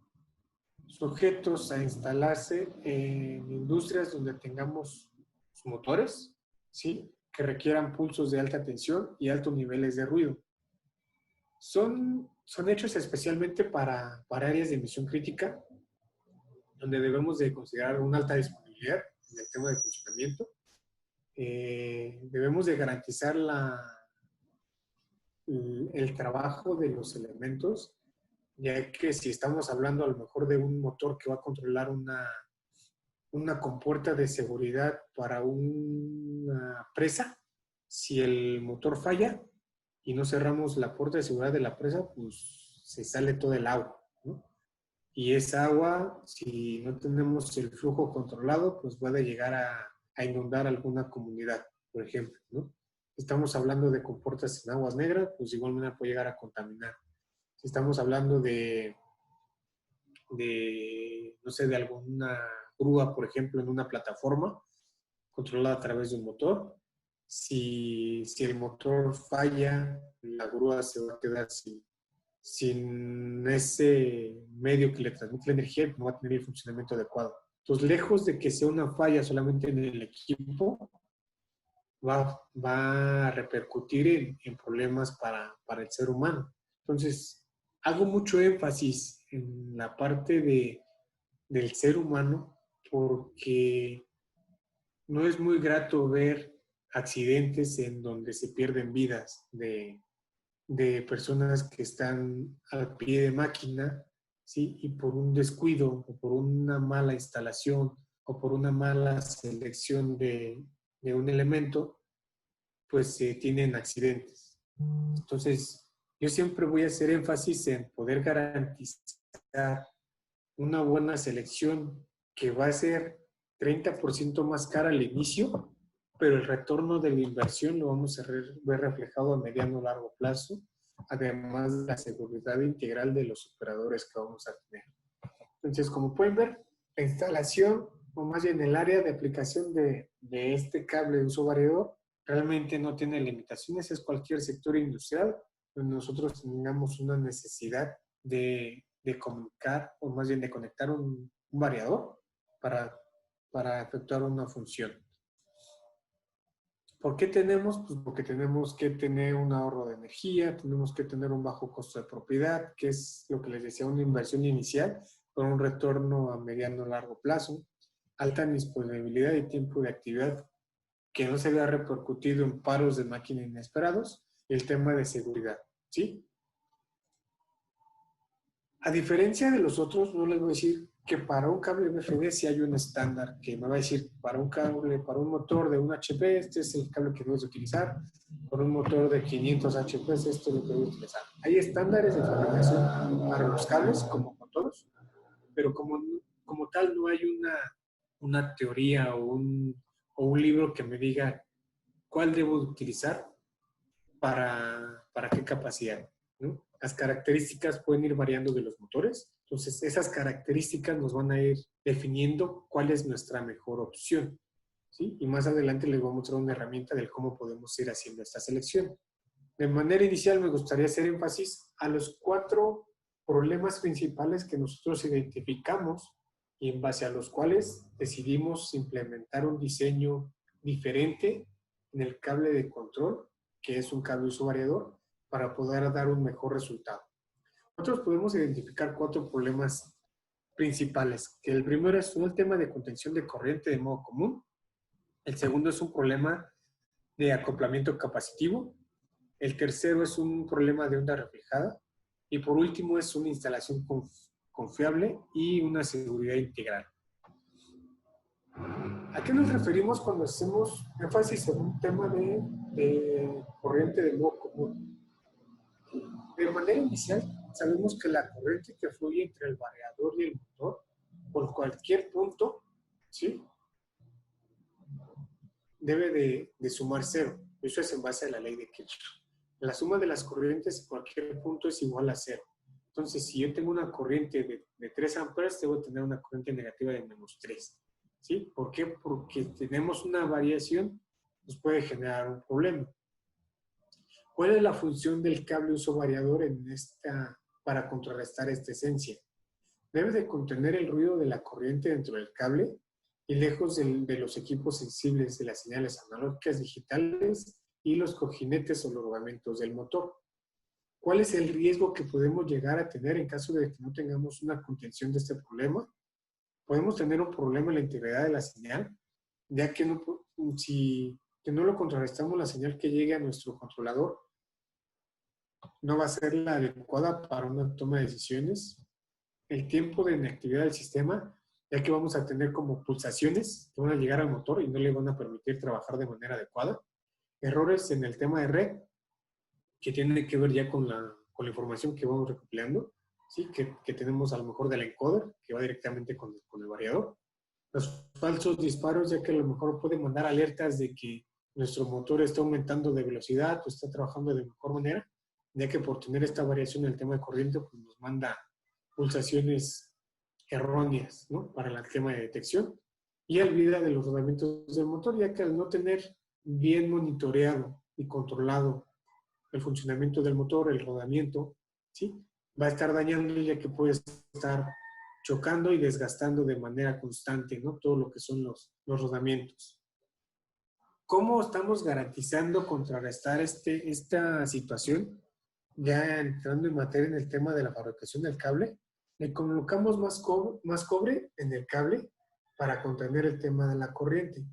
sujetos a instalarse en industrias donde tengamos motores, ¿sí?, que requieran pulsos de alta tensión y altos niveles de ruido. Son hechos especialmente para áreas de emisión crítica, donde debemos de considerar una alta disponibilidad en el tema de funcionamiento. Debemos de garantizar el trabajo de los elementos, ya que si estamos hablando a lo mejor de un motor que va a controlar una compuerta de seguridad para una presa, si el motor falla y no cerramos la puerta de seguridad de la presa, pues se sale todo el agua, ¿no? Y esa agua, si no tenemos el flujo controlado, pues puede llegar a inundar alguna comunidad, por ejemplo, ¿no? Si estamos hablando de compuertas en aguas negras, pues igual manera puede llegar a contaminar. Si estamos hablando no sé, de alguna grúa, por ejemplo, en una plataforma controlada a través de un motor, si el motor falla, la grúa se va a quedar sin ese medio que le transmite la energía y no va a tener el funcionamiento adecuado. Entonces, lejos de que sea una falla solamente en el equipo, va a repercutir en problemas para el ser humano. Entonces, hago mucho énfasis en la parte del ser humano porque no es muy grato ver accidentes en donde se pierden vidas de personas que están al pie de máquina, ¿sí? Y por un descuido o por una mala instalación o por una mala selección de un elemento, pues tienen accidentes. Entonces, yo siempre voy a hacer énfasis en poder garantizar una buena selección que va a ser 30% más cara al inicio, pero el retorno de la inversión lo vamos a ver reflejado a mediano o largo plazo, además de la seguridad integral de los operadores que vamos a tener. Entonces, como pueden ver, la instalación, o más bien el área de aplicación de este cable de uso variador, realmente no tiene limitaciones, es cualquier sector industrial donde nosotros tengamos una necesidad de comunicar, o más bien de conectar un variador para efectuar una función. ¿Por qué tenemos? Pues porque tenemos que tener un ahorro de energía, tenemos que tener un bajo costo de propiedad, que es lo que les decía, una inversión inicial con un retorno a mediano o largo plazo, alta disponibilidad y tiempo de actividad que no se vea repercutido en paros de máquina inesperados, y el tema de seguridad, ¿sí? A diferencia de los otros, no les voy a decir que para un cable BFD sí hay un estándar que me va a decir para un cable, para un motor de 1 HP, este es el cable que debes utilizar, para un motor de 500 HP, esto es lo que debes utilizar. Hay estándares de fabricación para los cables, como con todos, pero como tal no hay una teoría o un libro que me diga cuál debo utilizar para qué capacidad, ¿no? Las características pueden ir variando de los motores. Entonces, esas características nos van a ir definiendo cuál es nuestra mejor opción, ¿sí? Y más adelante les voy a mostrar una herramienta de cómo podemos ir haciendo esta selección. De manera inicial, me gustaría hacer énfasis a los 4 problemas principales que nosotros identificamos y en base a los cuales decidimos implementar un diseño diferente en el cable de control, que es un cable uso variador, para poder dar un mejor resultado. Nosotros podemos identificar 4 problemas principales, que el primero es el tema de contención de corriente de modo común, el segundo es un problema de acoplamiento capacitivo, el tercero es un problema de onda reflejada y por último es una instalación confiable y una seguridad integral. ¿A qué nos referimos cuando hacemos énfasis en un tema de corriente de modo común? De manera inicial, sabemos que la corriente que fluye entre el variador y el motor, por cualquier punto, ¿sí?, debe de sumar 0. Eso es en base a la ley de Kirchhoff. La suma de las corrientes en cualquier punto es igual a 0. Entonces, si yo tengo una corriente de 3 amperes, debo tener una corriente negativa de -3. ¿Sí? ¿Por qué? Porque tenemos una variación, nos puede generar un problema. ¿Cuál es la función del cable uso variador para contrarrestar esta esencia? Debe de contener el ruido de la corriente dentro del cable y lejos de los equipos sensibles de las señales analógicas digitales y los cojinetes o los rodamientos del motor. ¿Cuál es el riesgo que podemos llegar a tener en caso de que no tengamos una contención de este problema? Podemos tener un problema en la integridad de la señal, ya que si no lo contrarrestamos, la señal que llegue a nuestro controlador no va a ser la adecuada para una toma de decisiones. El tiempo de inactividad del sistema, ya que vamos a tener como pulsaciones que van a llegar al motor y no le van a permitir trabajar de manera adecuada. Errores en el tema de red, que tienen que ver ya con la información que vamos recopilando, ¿sí? Que tenemos a lo mejor del encoder, que va directamente con el variador. Los falsos disparos, ya que a lo mejor pueden mandar alertas de que nuestro motor está aumentando de velocidad o está trabajando de mejor manera, ya que por tener esta variación en el tema de corriente, pues nos manda pulsaciones erróneas, ¿no?, para el tema de detección. Y olvida de los rodamientos del motor, ya que al no tener bien monitoreado y controlado el funcionamiento del motor, el rodamiento, ¿sí?, va a estar dañando, ya que puede estar chocando y desgastando de manera constante, ¿no?, todo lo que son los rodamientos. ¿Cómo estamos garantizando contrarrestar esta situación? Ya entrando en materia en el tema de la fabricación del cable, le colocamos más cobre en el cable para contener el tema de la corriente.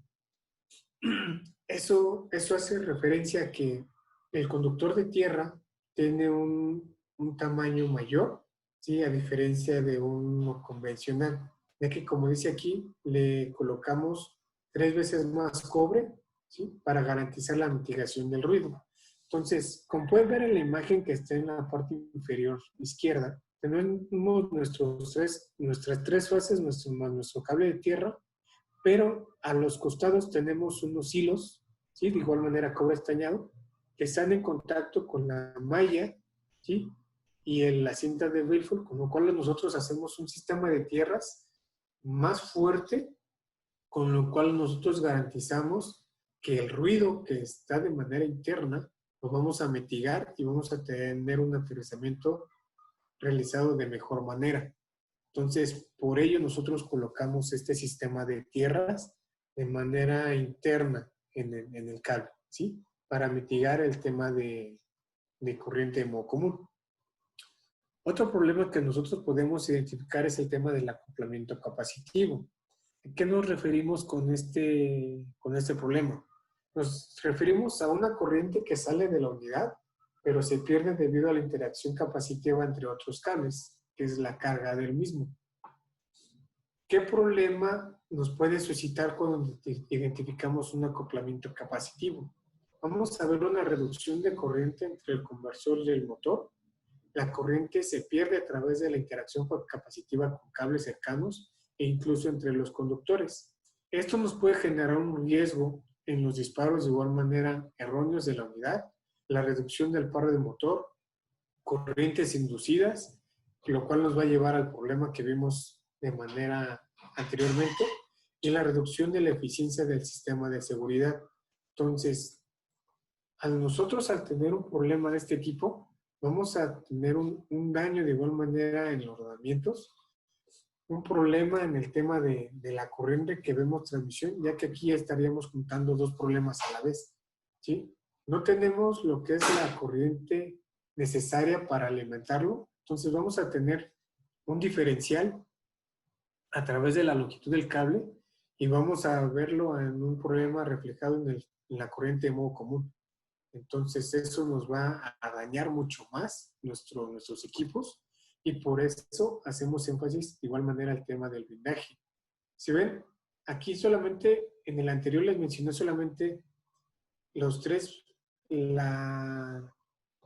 Eso hace referencia a que el conductor de tierra tiene un tamaño mayor, ¿sí?, a diferencia de uno convencional, ya que, como dice aquí, le colocamos 3 veces más cobre, ¿sí?, para garantizar la mitigación del ruido. Entonces, como pueden ver en la imagen que está en la parte inferior izquierda, tenemos nuestras 3 fases, nuestro cable de tierra, pero a los costados tenemos unos hilos, ¿sí?, de igual manera cobre estañado, que están en contacto con la malla, ¿sí?, y en la cinta de Belfort, con lo cual nosotros hacemos un sistema de tierras más fuerte, con lo cual nosotros garantizamos que el ruido que está de manera interna lo vamos a mitigar y vamos a tener un aterrizamiento realizado de mejor manera. Entonces, por ello nosotros colocamos este sistema de tierras de manera interna en el cable, ¿sí?, para mitigar el tema de corriente de modo común. Otro problema que nosotros podemos identificar es el tema del acoplamiento capacitivo. ¿A qué nos referimos con este problema? Nos referimos a una corriente que sale de la unidad, pero se pierde debido a la interacción capacitiva entre otros cables, que es la carga del mismo. ¿Qué problema nos puede suscitar cuando identificamos un acoplamiento capacitivo? Vamos a ver una reducción de corriente entre el conversor y el motor. La corriente se pierde a través de la interacción capacitiva con cables cercanos e incluso entre los conductores. Esto nos puede generar un riesgo en los disparos de igual manera erróneos de la unidad, la reducción del par del motor, corrientes inducidas, lo cual nos va a llevar al problema que vimos de manera anteriormente, y la reducción de la eficiencia del sistema de seguridad. Entonces, al tener un problema de este tipo, vamos a tener un daño de igual manera en los rodamientos, un problema en el tema de la corriente que vemos transmisión, ya que aquí estaríamos juntando dos problemas a la vez, ¿sí? No tenemos lo que es la corriente necesaria para alimentarlo, entonces vamos a tener un diferencial a través de la longitud del cable y vamos a verlo en un problema reflejado en la corriente de modo común. Entonces eso nos va a dañar mucho más nuestros equipos y por eso hacemos énfasis de igual manera al tema del blindaje. Si ven, aquí solamente, en el anterior les mencioné solamente los tres, que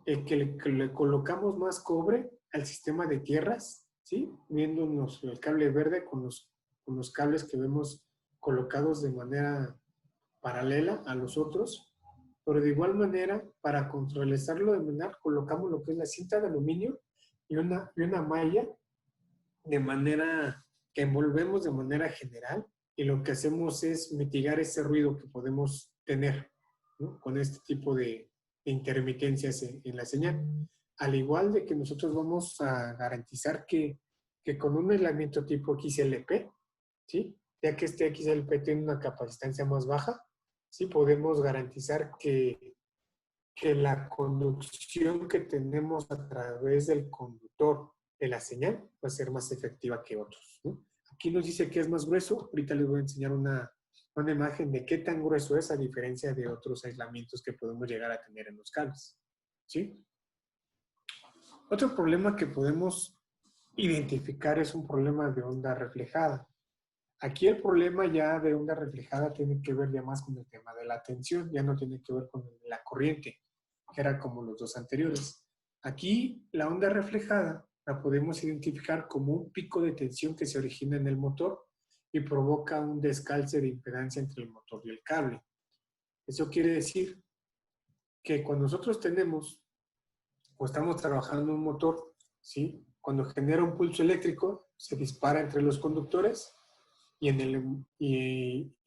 le colocamos más cobre al sistema de tierras, ¿sí? Viéndonos el cable verde con los cables que vemos colocados de manera paralela a los otros, pero de igual manera, para contrarrestarlo de manera, colocamos lo que es la cinta de aluminio y una malla de manera que envolvemos de manera general y lo que hacemos es mitigar ese ruido que podemos tener, ¿no? Con este tipo de intermitencias en la señal. Al igual de que nosotros vamos a garantizar que con un aislamiento tipo XLP, ¿sí? Ya que este XLP tiene una capacitancia más baja, sí podemos garantizar que la conducción que tenemos a través del conductor de la señal va a ser más efectiva que otros, ¿no? Aquí nos dice que es más grueso. Ahorita les voy a enseñar una imagen de qué tan grueso es a diferencia de otros aislamientos que podemos llegar a tener en los cables, ¿sí? Otro problema que podemos identificar es un problema de onda reflejada. Aquí el problema ya de onda reflejada tiene que ver ya más con el tema de la tensión, ya no tiene que ver con la corriente, que era como los dos anteriores. Aquí la onda reflejada la podemos identificar como un pico de tensión que se origina en el motor y provoca un descalce de impedancia entre el motor y el cable. Eso quiere decir que cuando nosotros tenemos o estamos trabajando un motor, ¿sí? Cuando genera un pulso eléctrico, se dispara entre los conductores y en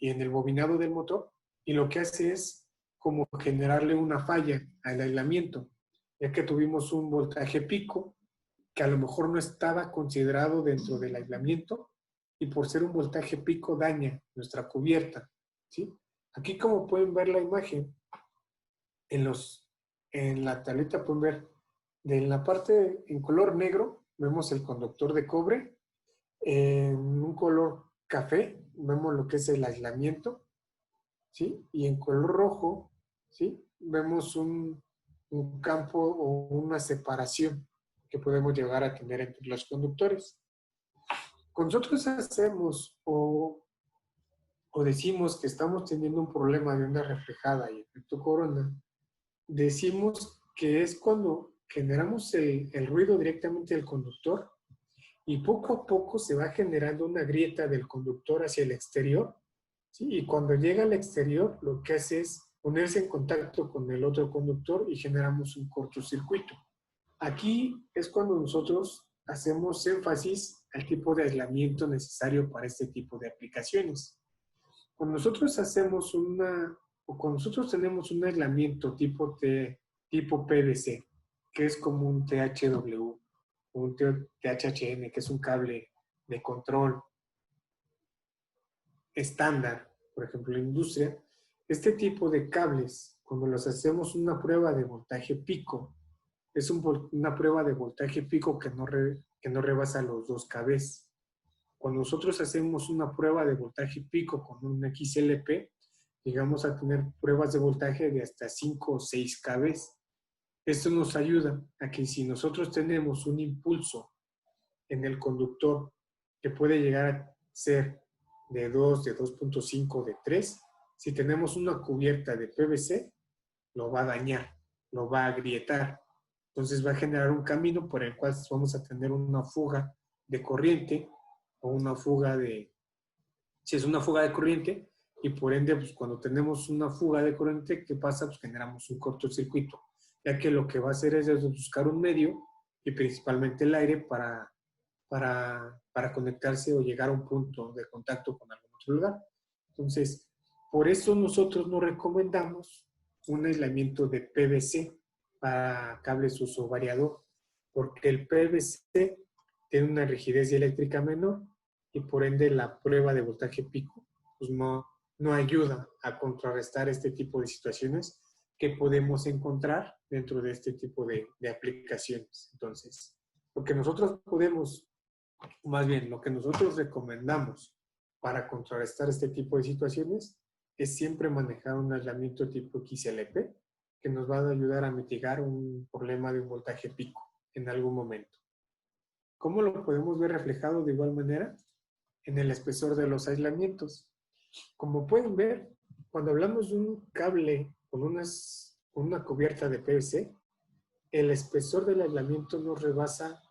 el bobinado del motor, y lo que hace es como generarle una falla al aislamiento, ya que tuvimos un voltaje pico que a lo mejor no estaba considerado dentro del aislamiento y por ser un voltaje pico daña nuestra cubierta, ¿sí? Aquí como pueden ver la imagen, en la tableta pueden ver en la parte en color negro vemos el conductor de cobre, en un color café vemos lo que es el aislamiento, ¿sí? Y en color rojo, ¿sí? Vemos un campo o una separación que podemos llegar a tener entre los conductores. Cuando nosotros hacemos o decimos que estamos teniendo un problema de onda reflejada y efecto corona, decimos que es cuando generamos el ruido directamente del conductor y poco a poco se va generando una grieta del conductor hacia el exterior, ¿sí? Y cuando llega al exterior, lo que hace es ponerse en contacto con el otro conductor y generamos un cortocircuito. Aquí es cuando nosotros hacemos énfasis al tipo de aislamiento necesario para este tipo de aplicaciones. Cuando nosotros cuando nosotros tenemos un aislamiento tipo PVC, que es como un THW, un THHN, que es un cable de control estándar, por ejemplo, en la industria, este tipo de cables, cuando los hacemos una prueba de voltaje pico, es una prueba de voltaje pico que no rebasa los 2 kV. Cuando nosotros hacemos una prueba de voltaje pico con un XLP, llegamos a tener pruebas de voltaje de hasta 5 o 6 kV. Esto nos ayuda a que si nosotros tenemos un impulso en el conductor que puede llegar a ser de 2, de 2.5, de 3, si tenemos una cubierta de PVC, lo va a dañar, lo va a agrietar. Entonces va a generar un camino por el cual vamos a tener una fuga de corriente o una fuga de... Si es una fuga de corriente, y por ende, pues cuando tenemos una fuga de corriente, ¿qué pasa? Pues generamos un cortocircuito. ya que lo que va a hacer es buscar un medio y principalmente el aire para conectarse o llegar a un punto de contacto con algún otro lugar. Entonces, por eso nosotros no recomendamos un aislamiento de PVC para cables uso variador, porque el PVC tiene una rigidez eléctrica menor y por ende la prueba de voltaje pico pues no ayuda a contrarrestar este tipo de situaciones que podemos encontrar dentro de este tipo de aplicaciones. Entonces, lo que nosotros podemos, más bien, lo que nosotros recomendamos para contrarrestar este tipo de situaciones es siempre manejar un aislamiento tipo XLP que nos va a ayudar a mitigar un problema de un voltaje pico en algún momento. ¿Cómo lo podemos ver reflejado de igual manera? En el espesor de los aislamientos. Como pueden ver, cuando hablamos de un cable con una cubierta de PVC, el espesor del aislamiento no rebasa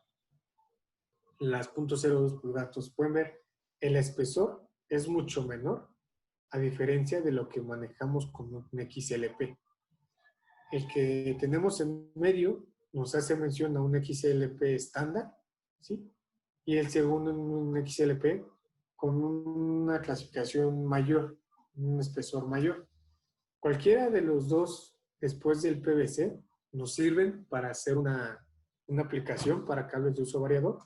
las 0.02 pulgadas. Pueden ver, el espesor es mucho menor a diferencia de lo que manejamos con un XLP. El que tenemos en medio nos hace mención a un XLP estándar, ¿sí? Y el segundo un XLP con una clasificación mayor, un espesor mayor. Cualquiera de los dos, después del PVC, nos sirven para hacer una aplicación para cables de uso variador.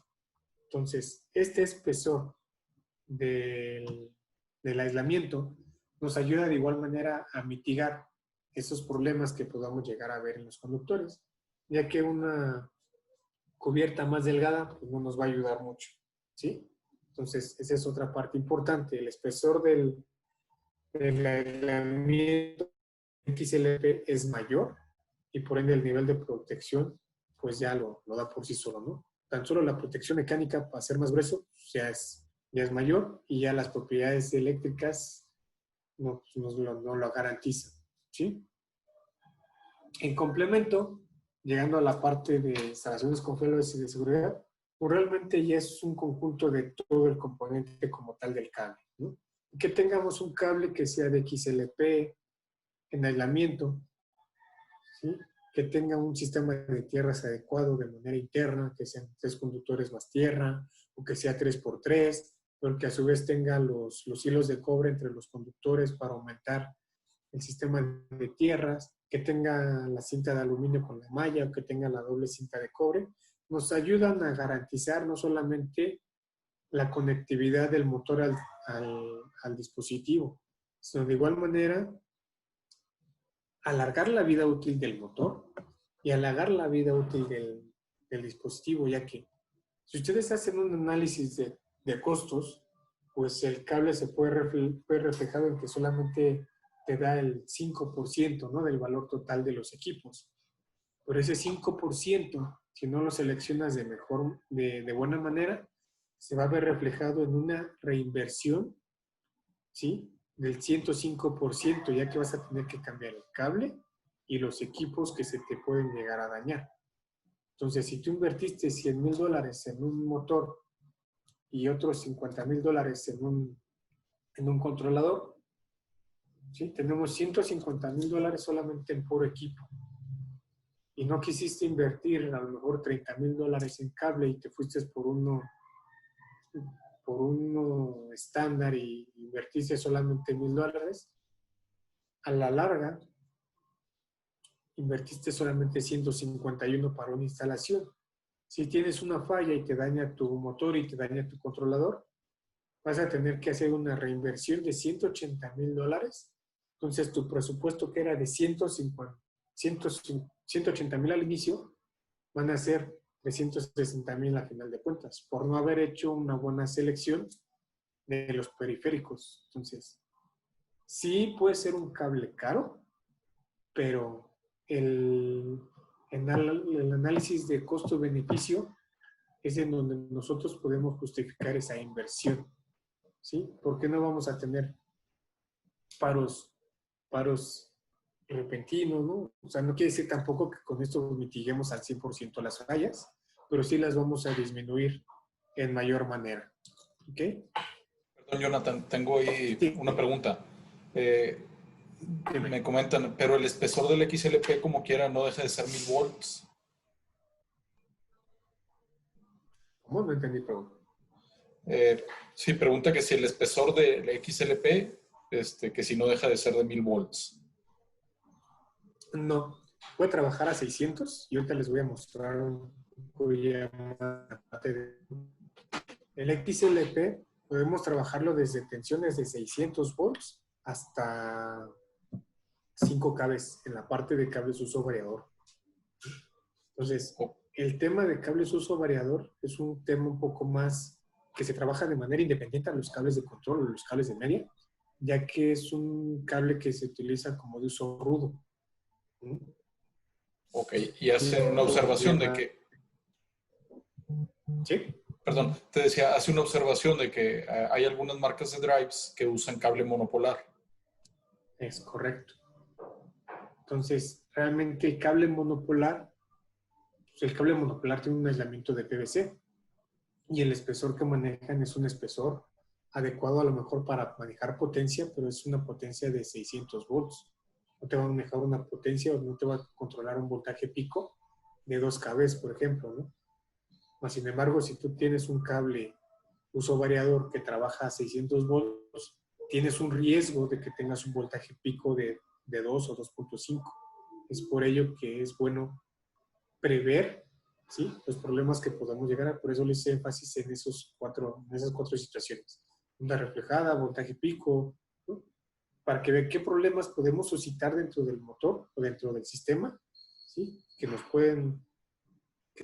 Entonces, este espesor del aislamiento nos ayuda de igual manera a mitigar esos problemas que podamos llegar a ver en los conductores, ya que una cubierta más delgada pues no nos va a ayudar mucho, ¿sí? Entonces, esa es otra parte importante. El espesor del aislamiento XLP es mayor y por ende el nivel de protección pues ya lo da por sí solo, ¿no? Tan solo la protección mecánica para ser más grueso ya es mayor y ya las propiedades eléctricas no lo garantizan, ¿sí? En complemento, llegando a la parte de instalaciones con faroles y de seguridad, pues realmente ya es un conjunto de todo el componente como tal del cable, ¿no? Que tengamos un cable que sea de XLP en aislamiento, ¿sí? Que tenga un sistema de tierras adecuado de manera interna, que sean 3 conductores más tierra, o que sea 3x3, pero que a su vez tenga los hilos de cobre entre los conductores para aumentar el sistema de tierras, que tenga la cinta de aluminio con la malla o que tenga la doble cinta de cobre, nos ayudan a garantizar no solamente la conectividad del motor al dispositivo, sino de igual manera alargar la vida útil del motor y alargar la vida útil del dispositivo, ya que si ustedes hacen un análisis de costos, pues el cable se puede ver reflejado en que solamente te da el 5%, ¿no?, del valor total de los equipos. Pero ese 5%, si no lo seleccionas de buena manera, se va a ver reflejado en una reinversión, ¿sí?, del 105%, ya que vas a tener que cambiar el cable y los equipos que se te pueden llegar a dañar. Entonces, si tú invertiste $100,000 en un motor y otros $50,000 en un controlador, ¿sí?, tenemos $150,000 solamente en puro equipo. Y no quisiste invertir a lo mejor $30,000 en cable y te fuiste por uno estándar y invertiste solamente $1,000, a la larga invertiste solamente 151 para una instalación. Si tienes una falla y te daña tu motor y te daña tu controlador, vas a tener que hacer una reinversión de $180,000. Entonces tu presupuesto, que era de 180,000 al inicio, van a ser de 160,000 a final de cuentas, por no haber hecho una buena selección de los periféricos. Entonces, sí puede ser un cable caro, pero el análisis de costo-beneficio es en donde nosotros podemos justificar esa inversión, ¿sí? Porque no vamos a tener paros repentinos, ¿no? O sea, no quiere decir tampoco que con esto mitiguemos al 100% las fallas, pero sí las vamos a disminuir en mayor manera, ¿ok? Perdón, Jonathan, tengo ahí Sí. una pregunta. Me comentan, pero el espesor del XLP como quiera no deja de ser 1000 volts. ¿Cómo? No entendí, perdón. Sí, pregunta que si el espesor del XLP, que si no deja de ser de 1000 volts. No, puede trabajar a 600 y ahorita les voy a mostrar un poco ya más aparte el XLP. Podemos trabajarlo desde tensiones de 600 volts hasta 5 cables en la parte de cables uso variador. Entonces, el tema de cables uso variador es un tema un poco más que se trabaja de manera independiente a los cables de control o los cables de media, ya que es un cable que se utiliza como de uso rudo. Ok, y hacen una observación de que... ¿Sí? Perdón, te decía, hace una observación de que hay algunas marcas de drives que usan cable monopolar. Es correcto. Entonces, realmente el cable monopolar, pues el cable monopolar tiene un aislamiento de PVC y el espesor que manejan es un espesor adecuado a lo mejor para manejar potencia, pero es una potencia de 600 volts. No te va a manejar una potencia o no te va a controlar un voltaje pico de 2 kV, por ejemplo, ¿no? Mas, sin embargo, si tú tienes un cable uso variador que trabaja a 600 volts, tienes un riesgo de que tengas un voltaje pico de 2 o 2.5. Es por ello que es bueno prever, ¿sí?, los problemas que podamos llegar a. Por eso le hice énfasis en esas cuatro situaciones. Onda reflejada, voltaje pico, ¿no?, para que vean qué problemas podemos suscitar dentro del motor o dentro del sistema, ¿sí?, que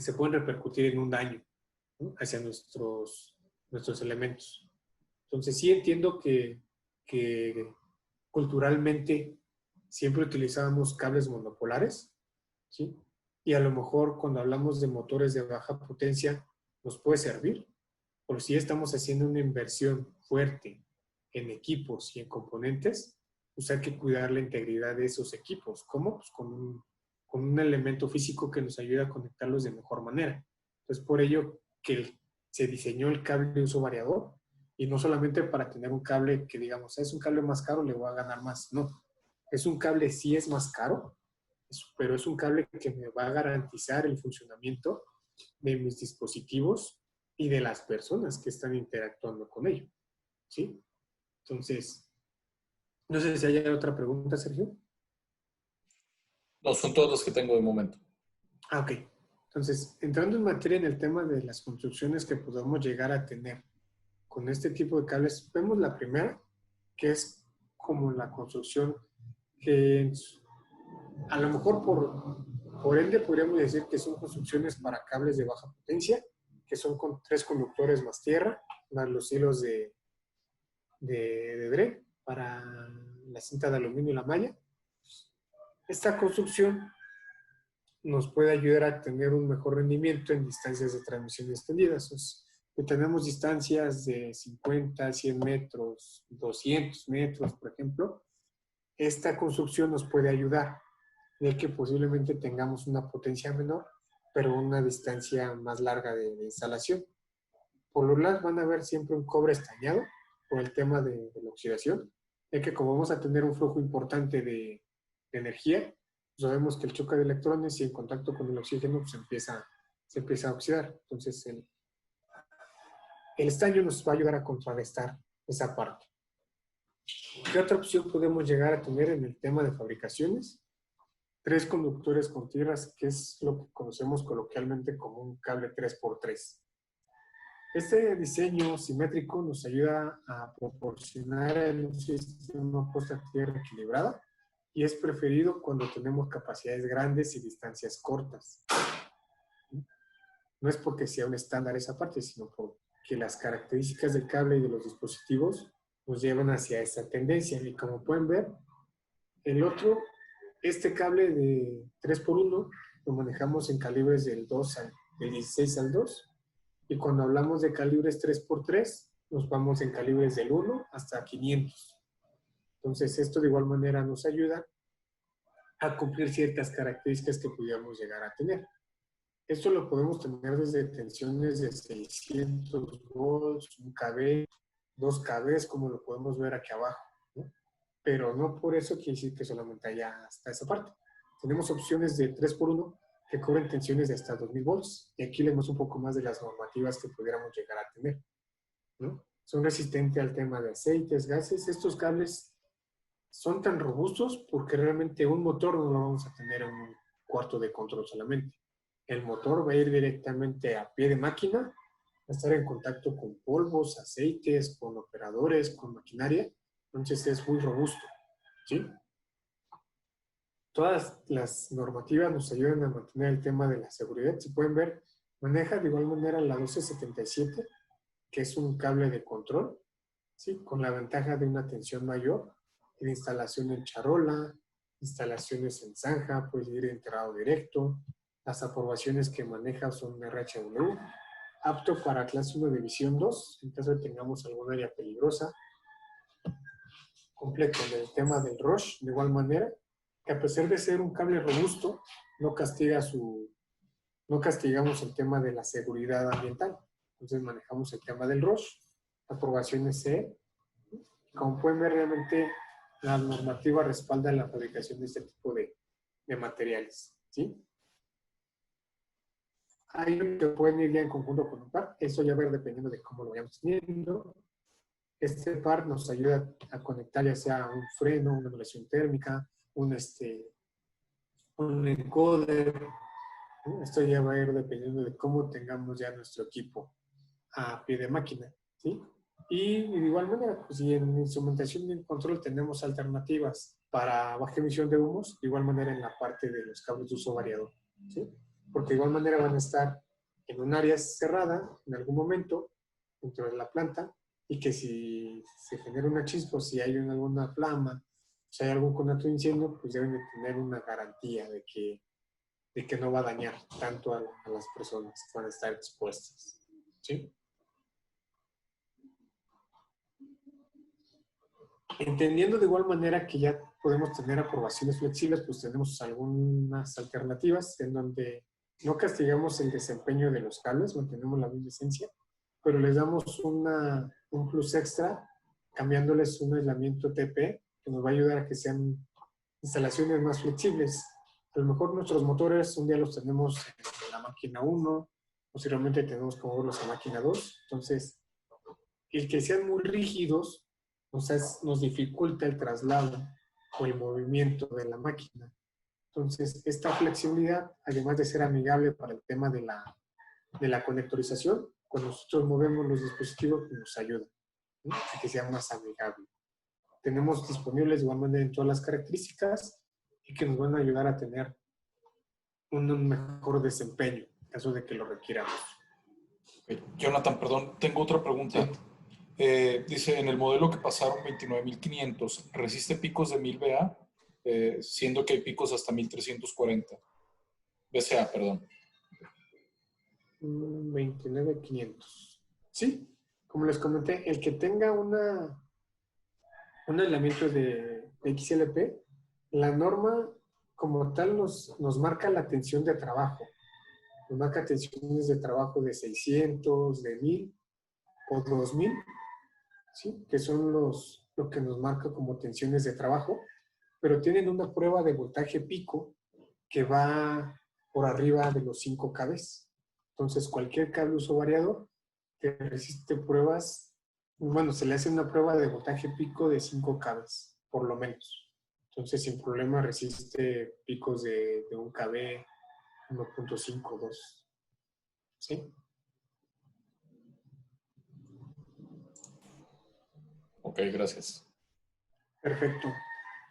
se pueden repercutir en un daño, ¿no?, hacia nuestros elementos. Entonces sí entiendo que culturalmente siempre utilizábamos cables monopolares, ¿sí? Y a lo mejor cuando hablamos de motores de baja potencia nos puede servir, pero si estamos haciendo una inversión fuerte en equipos y en componentes, pues hay que cuidar la integridad de esos equipos. ¿Cómo? Pues con un elemento físico que nos ayude a conectarlos de mejor manera. Entonces, por ello que se diseñó el cable de uso variador, y no solamente para tener un cable que digamos, es un cable más caro, le voy a ganar más. No, es un cable sí es más caro, pero es un cable que me va a garantizar el funcionamiento de mis dispositivos y de las personas que están interactuando con ello, ¿sí? Entonces, no sé si hay otra pregunta, Sergio. No, son todas las que tengo de momento. Ah, ok. Entonces, entrando en materia en el tema de las construcciones que podemos llegar a tener con este tipo de cables, vemos la primera, que es como la construcción que a lo mejor por ende podríamos decir que son construcciones para cables de baja potencia, que son con 3 conductores más tierra, más los hilos de DRE para la cinta de aluminio y la malla. Esta construcción nos puede ayudar a tener un mejor rendimiento en distancias de transmisión extendidas. Tenemos distancias de 50, 100 metros, 200 metros, por ejemplo. Esta construcción nos puede ayudar, ya que posiblemente tengamos una potencia menor, pero una distancia más larga de instalación. Por lo general van a ver siempre un cobre estañado por el tema de la oxidación, ya que como vamos a tener un flujo importante de energía, sabemos que el choque de electrones y en contacto con el oxígeno pues se empieza a oxidar. Entonces el estaño nos va a ayudar a contrarrestar esa parte. ¿Qué otra opción podemos llegar a tener en el tema de fabricaciones? 3 conductores con tierras, que es lo que conocemos coloquialmente como un cable 3x3. Este diseño simétrico nos ayuda a proporcionar un sistema puesta-tierra equilibrada y es preferido cuando tenemos capacidades grandes y distancias cortas. No es porque sea un estándar esa parte, sino porque las características del cable y de los dispositivos nos llevan hacia esa tendencia. Y como pueden ver, este cable de 3x1 lo manejamos en calibres del 16 al 2. Y cuando hablamos de calibres 3x3, nos vamos en calibres del 1 hasta 500. Entonces, esto de igual manera nos ayuda a cumplir ciertas características que pudiéramos llegar a tener. Esto lo podemos tener desde tensiones de 600 volts, 1 kV, 2 kV, como lo podemos ver aquí abajo, ¿no? pero no por eso quiere decir que solamente haya hasta esa parte. Tenemos opciones de 3x1 que cubren tensiones de hasta 2000 volts. Y aquí leemos un poco más de las normativas que pudiéramos llegar a tener, ¿no? Son resistentes al tema de aceites, gases. Estos cables son tan robustos porque realmente un motor no lo vamos a tener en un cuarto de control solamente. El motor va a ir directamente a pie de máquina, va a estar en contacto con polvos, aceites, con operadores, con maquinaria. Entonces es muy robusto, ¿sí? Todas las normativas nos ayudan a mantener el tema de la seguridad. Si pueden ver, maneja de igual manera la 1277, que es un cable de control, ¿sí? Con la ventaja de una tensión mayor, de instalación en charola, instalaciones en zanja, puede ir enterrado directo. Las aprobaciones que maneja son RHW, apto para clase 1 división 2, en caso de que tengamos alguna área peligrosa. Cumple con el tema del ROSH, de igual manera, que a pesar de ser un cable robusto, no castigamos el tema de la seguridad ambiental. Entonces manejamos el tema del ROSH, aprobaciones CE. Como pueden ver, realmente la normativa respalda la fabricación de este tipo de materiales, ¿sí? Hay que pueden ir ya en conjunto con un par, eso ya va a ver dependiendo de cómo lo vayamos teniendo. Este par nos ayuda a conectar ya sea un freno, una modulación térmica, un encoder. Esto ya va a ir dependiendo de cómo tengamos ya nuestro equipo a pie de máquina, ¿sí? Y de igual manera, pues si en instrumentación y en control tenemos alternativas para baja emisión de humos, de igual manera en la parte de los cables de uso variador, ¿sí? Porque de igual manera van a estar en un área cerrada en algún momento dentro de la planta y que si se genera una chispa, si hay alguna flama, si hay algún conato de incendio, pues deben de tener una garantía de que no va a dañar tanto a las personas que van a estar expuestas, ¿sí? Entendiendo de igual manera que ya podemos tener aprobaciones flexibles, pues tenemos algunas alternativas en donde no castigamos el desempeño de los cables, mantenemos la misma esencia, pero les damos un plus extra cambiándoles un aislamiento TP que nos va a ayudar a que sean instalaciones más flexibles. A lo mejor nuestros motores un día los tenemos en la máquina 1, posiblemente tenemos que moverlos a máquina 2, entonces el que sean muy rígidos nos dificulta el traslado o el movimiento de la máquina. Entonces, esta flexibilidad, además de ser amigable para el tema de la conectorización, cuando nosotros movemos los dispositivos, nos ayuda, ¿no? A que sea más amigable. Tenemos disponibles de igual manera en todas las características y que nos van a ayudar a tener un mejor desempeño en caso de que lo requiramos. Jonathan, perdón, tengo otra pregunta. Sí. Dice, en el modelo que pasaron 29.500, resiste picos de 1000 VA, siendo que hay picos hasta 1340. BCA, perdón. 29,500. Sí, como les comenté, el que tenga un aislamiento de XLP, la norma como tal nos marca la tensión de trabajo. Nos marca tensiones de trabajo de 600, de 1000 o 2000, ¿sí? Que son lo que nos marca como tensiones de trabajo, pero tienen una prueba de voltaje pico que va por arriba de los 5 kV. Entonces, cualquier cable uso variador que resiste pruebas, bueno, se le hace una prueba de voltaje pico de 5 kV, por lo menos. Entonces, sin problema resiste picos de 1 kV, 1.5, 2. ¿Sí? Ok, gracias. Perfecto.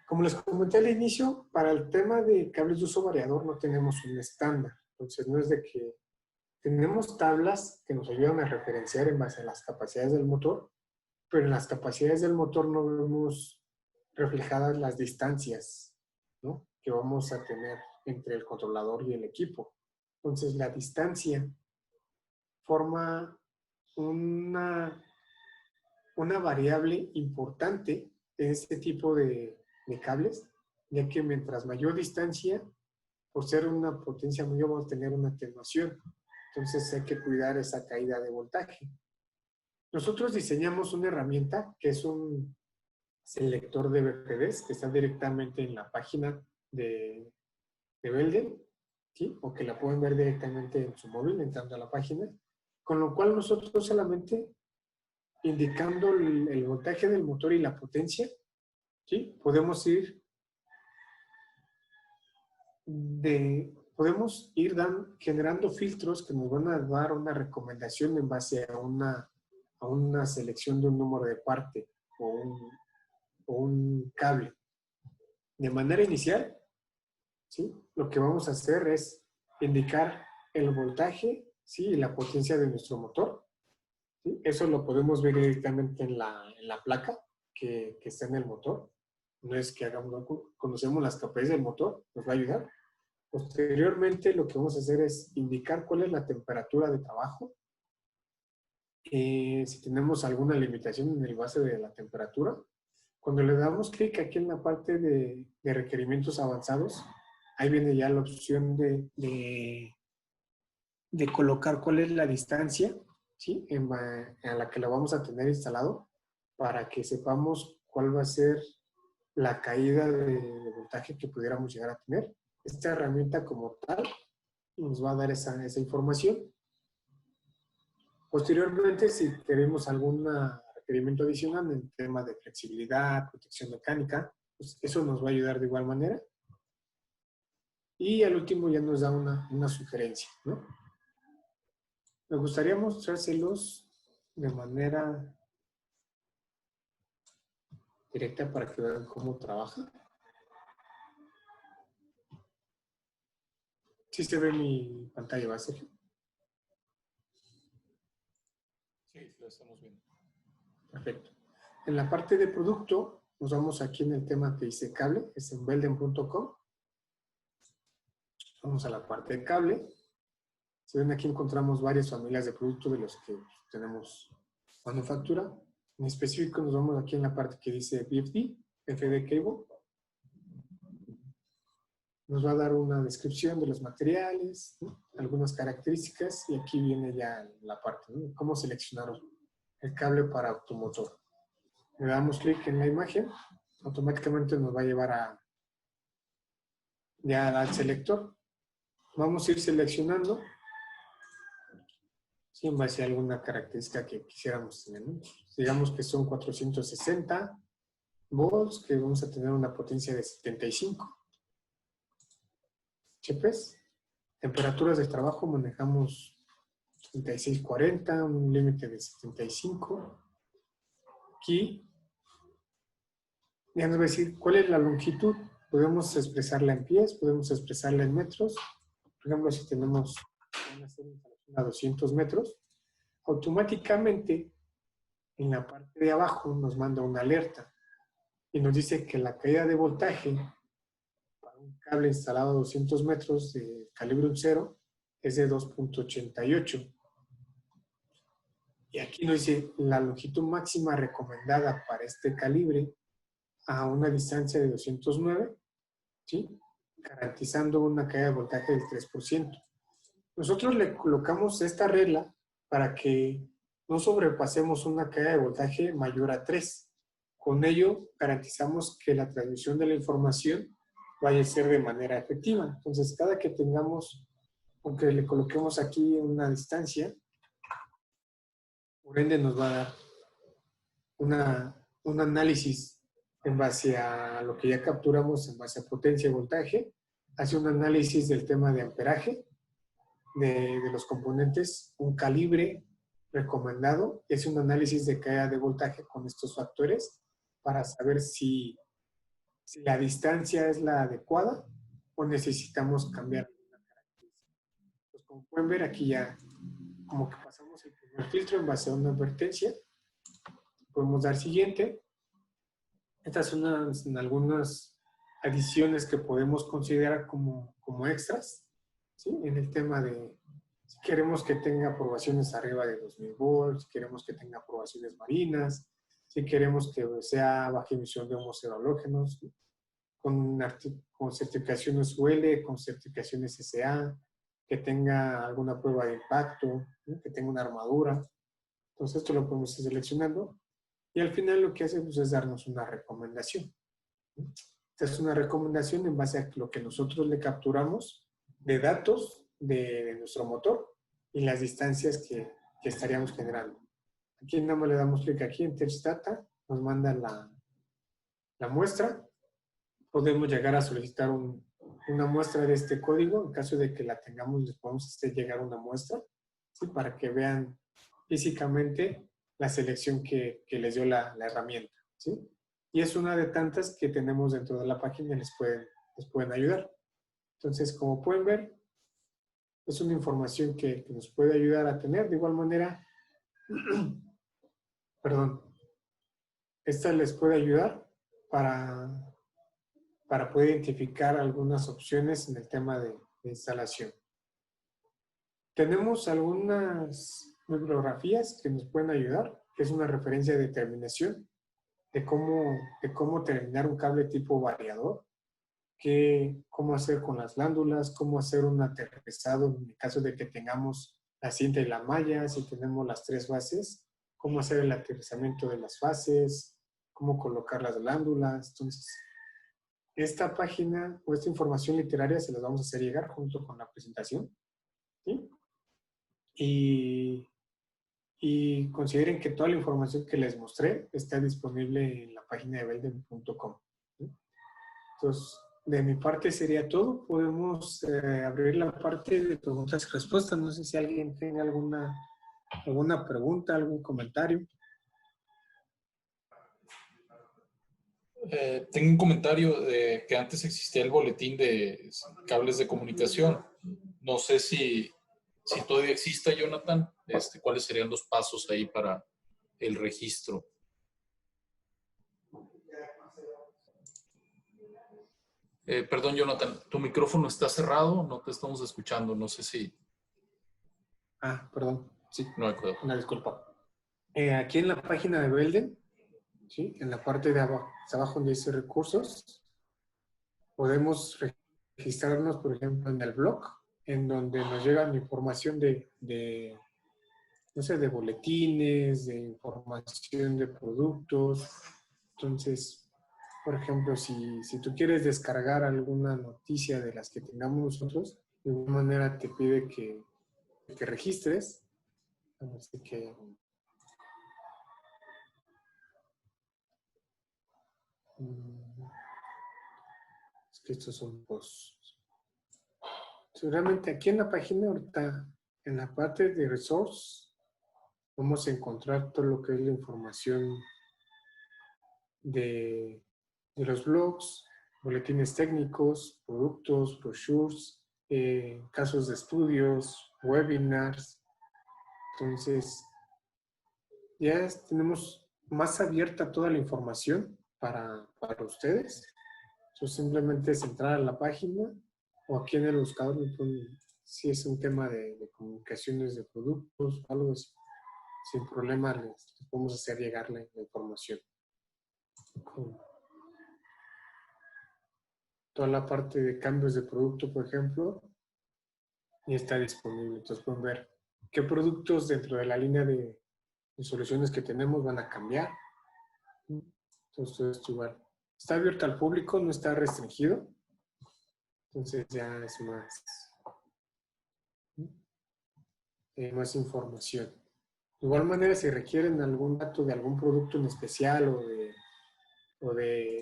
Como les comenté al inicio, para el tema de cables de uso variador no tenemos un estándar. Entonces, no es de que tenemos tablas que nos ayudan a referenciar en base a las capacidades del motor, pero en las capacidades del motor no vemos reflejadas las distancias, ¿no?, que vamos a tener entre el controlador y el equipo. Entonces, la distancia forma una variable importante en este tipo de cables, ya que mientras mayor distancia, por ser una potencia mayor, vamos a tener una atenuación. Entonces hay que cuidar esa caída de voltaje. Nosotros diseñamos una herramienta que es un es el lector de BPDs que está directamente en la página de Belden, ¿sí? O que la pueden ver directamente en su móvil entrando a la página, con lo cual nosotros solamente indicando el voltaje del motor y la potencia, ¿sí? Podemos ir generando filtros que nos van a dar una recomendación en base a una selección de un número de parte o un cable. De manera inicial, ¿sí? Lo que vamos a hacer es indicar el voltaje, ¿sí? Y la potencia de nuestro motor, ¿sí? Eso lo podemos ver directamente en la placa que está en el motor. No es que conocemos las capacidades del motor, nos va a ayudar. Posteriormente, lo que vamos a hacer es indicar cuál es la temperatura de trabajo. Si tenemos alguna limitación en el base de la temperatura, cuando le damos clic aquí en la parte de requerimientos avanzados, ahí viene ya la opción de colocar cuál es la distancia, ¿sí? A la que la vamos a tener instalado para que sepamos cuál va a ser la caída de voltaje que pudiéramos llegar a tener. Esta herramienta como tal nos va a dar esa información. Posteriormente, si queremos algún requerimiento adicional en tema de flexibilidad, protección mecánica, pues eso nos va a ayudar de igual manera. Y al último ya nos da una sugerencia, ¿no? Me gustaría mostrárselos de manera directa para que vean cómo trabaja. ¿Sí se ve mi pantalla base? Sí, lo estamos viendo. Perfecto. En la parte de producto, nos vamos aquí en el tema que dice cable, es en belden.com. Vamos a la parte de cable. Si ven, aquí encontramos varias familias de productos de los que tenemos manufactura. En específico nos vamos aquí en la parte que dice BFD, FD Cable. Nos va a dar una descripción de los materiales, ¿no? Algunas características, y aquí viene ya la parte, ¿no? Cómo seleccionar el cable para automotor. Le damos clic en la imagen, automáticamente nos va a llevar ya al selector. Vamos a ir seleccionando, ¿sí? En base a alguna característica que quisiéramos tener, ¿no? Digamos que son 460 volts, que vamos a tener una potencia de 75. HPs. Temperaturas de trabajo manejamos 36-40, un límite de 75. Aquí ya nos va a decir cuál es la longitud. Podemos expresarla en pies, podemos expresarla en metros. Por ejemplo, si tenemos a 200 metros, automáticamente en la parte de abajo nos manda una alerta y nos dice que la caída de voltaje para un cable instalado a 200 metros de calibre 0 es de 2.88. Y aquí nos dice la longitud máxima recomendada para este calibre a una distancia de 209, ¿sí? Garantizando una caída de voltaje del 3%. Nosotros le colocamos esta regla para que no sobrepasemos una caída de voltaje mayor a 3. Con ello garantizamos que la transmisión de la información vaya a ser de manera efectiva. Entonces, cada que tengamos, aunque le coloquemos aquí una distancia, por ende nos va a dar un análisis en base a lo que ya capturamos, en base a potencia y voltaje, hace un análisis del tema de amperaje, de los componentes, un calibre recomendado, y hace un análisis de caída de voltaje con estos factores para saber si la distancia es la adecuada o necesitamos cambiar una característica. Pues como pueden ver, aquí ya como que pasamos el primer filtro en base a una advertencia. Podemos dar siguiente. Estas son algunas adiciones que podemos considerar como extras, ¿sí? En el tema de si queremos que tenga aprobaciones arriba de 2000 volts, si queremos que tenga aprobaciones marinas, si queremos que sea baja emisión de humos halógenos, con certificaciones UL, con certificaciones SA, que tenga alguna prueba de impacto, ¿no? Que tenga una armadura. Entonces esto lo podemos ir seleccionando. Y al final lo que hace pues, es darnos una recomendación. Esta es una recomendación en base a lo que nosotros le capturamos de datos de nuestro motor y las distancias que estaríamos generando. Aquí nada más le damos clic aquí en Test Data, nos manda la muestra. Podemos llegar a solicitar una muestra de este código. En caso de que la tengamos, les podemos hacer llegar una muestra, ¿sí? Para que vean físicamente la selección que les dio la herramienta, ¿sí? Y es una de tantas que tenemos dentro de la página y les pueden ayudar. Entonces, como pueden ver, es una información que nos puede ayudar a tener. De igual manera, perdón, esta les puede ayudar para poder identificar algunas opciones en el tema de instalación. Tenemos algunas bibliografías que nos pueden ayudar, que es una referencia de terminación de cómo terminar un cable tipo variador, cómo hacer con las glándulas, cómo hacer un aterrizado en el caso de que tengamos la cinta y la malla, si tenemos las 3 bases, cómo hacer el aterrizamiento de las fases, cómo colocar las glándulas. Entonces, esta página o esta información literaria se las vamos a hacer llegar junto con la presentación, ¿sí? Y consideren que toda la información que les mostré está disponible en la página de belden.com. Entonces, de mi parte sería todo. Podemos abrir la parte de preguntas y respuestas. No sé si alguien tiene alguna pregunta, algún comentario. Tengo un comentario de que antes existía el boletín de cables de comunicación. No sé si todavía exista, Jonathan. ¿Cuáles serían los pasos ahí para el registro? Perdón, Jonathan, tu micrófono está cerrado, no te estamos escuchando. No sé si... Perdón. Sí, no hay cuidado. una disculpa. Aquí en la página de Belden, ¿sí? En la parte de abajo donde dice recursos, podemos registrarnos, por ejemplo, en el blog, en donde nos llega información no sé, de boletines, de información de productos. Entonces, por ejemplo, si tú quieres descargar alguna noticia de las que tengamos nosotros, de alguna manera te pide que registres. Así que es que estos son posts. Seguramente aquí en la página ahorita, en la parte de resource, vamos a encontrar todo lo que es la información de los blogs, boletines técnicos, productos, brochures, casos de estudios, webinars. Entonces, ya tenemos más abierta toda la información para ustedes. Entonces, simplemente es entrar a la página o aquí en el buscador, si es un tema de comunicaciones de productos o algo así, sin problema les podemos hacer llegar la información. Toda la parte de cambios de producto, por ejemplo, ya está disponible. Entonces pueden ver qué productos dentro de la línea de soluciones que tenemos van a cambiar. Entonces todo esto igual. Está abierto al público, no está restringido. Entonces ya es más información. De igual manera, si requieren algún dato de algún producto en especial o de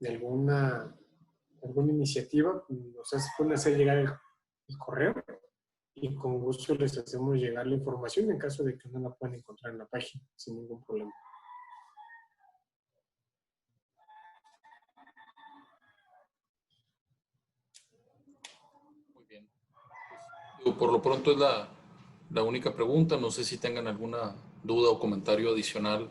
alguna iniciativa, se pueden hacer llegar el correo y con gusto les hacemos llegar la información en caso de que no la puedan encontrar en la página sin ningún problema. Muy bien. Pues, por lo pronto es la única pregunta. No sé si tengan alguna duda o comentario adicional.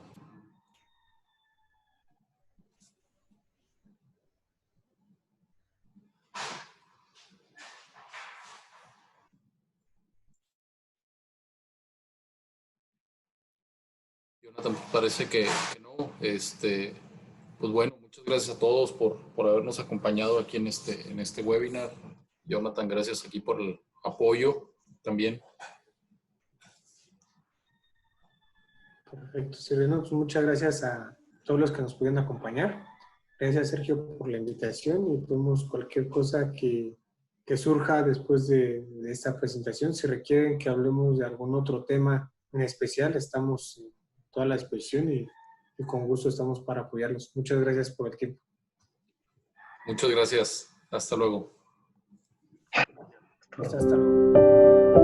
Jonathan, parece que no. Pues bueno, muchas gracias a todos por habernos acompañado aquí en este webinar. Jonathan, gracias aquí por el apoyo también. Perfecto, Sireno, pues muchas gracias a todos los que nos pudieron acompañar. Gracias, Sergio, por la invitación y podemos cualquier cosa que surja después de esta presentación. Si requieren que hablemos de algún otro tema en especial, estamos en toda la disposición y con gusto estamos para apoyarlos. Muchas gracias por el tiempo. Muchas gracias. Hasta luego. Hasta luego.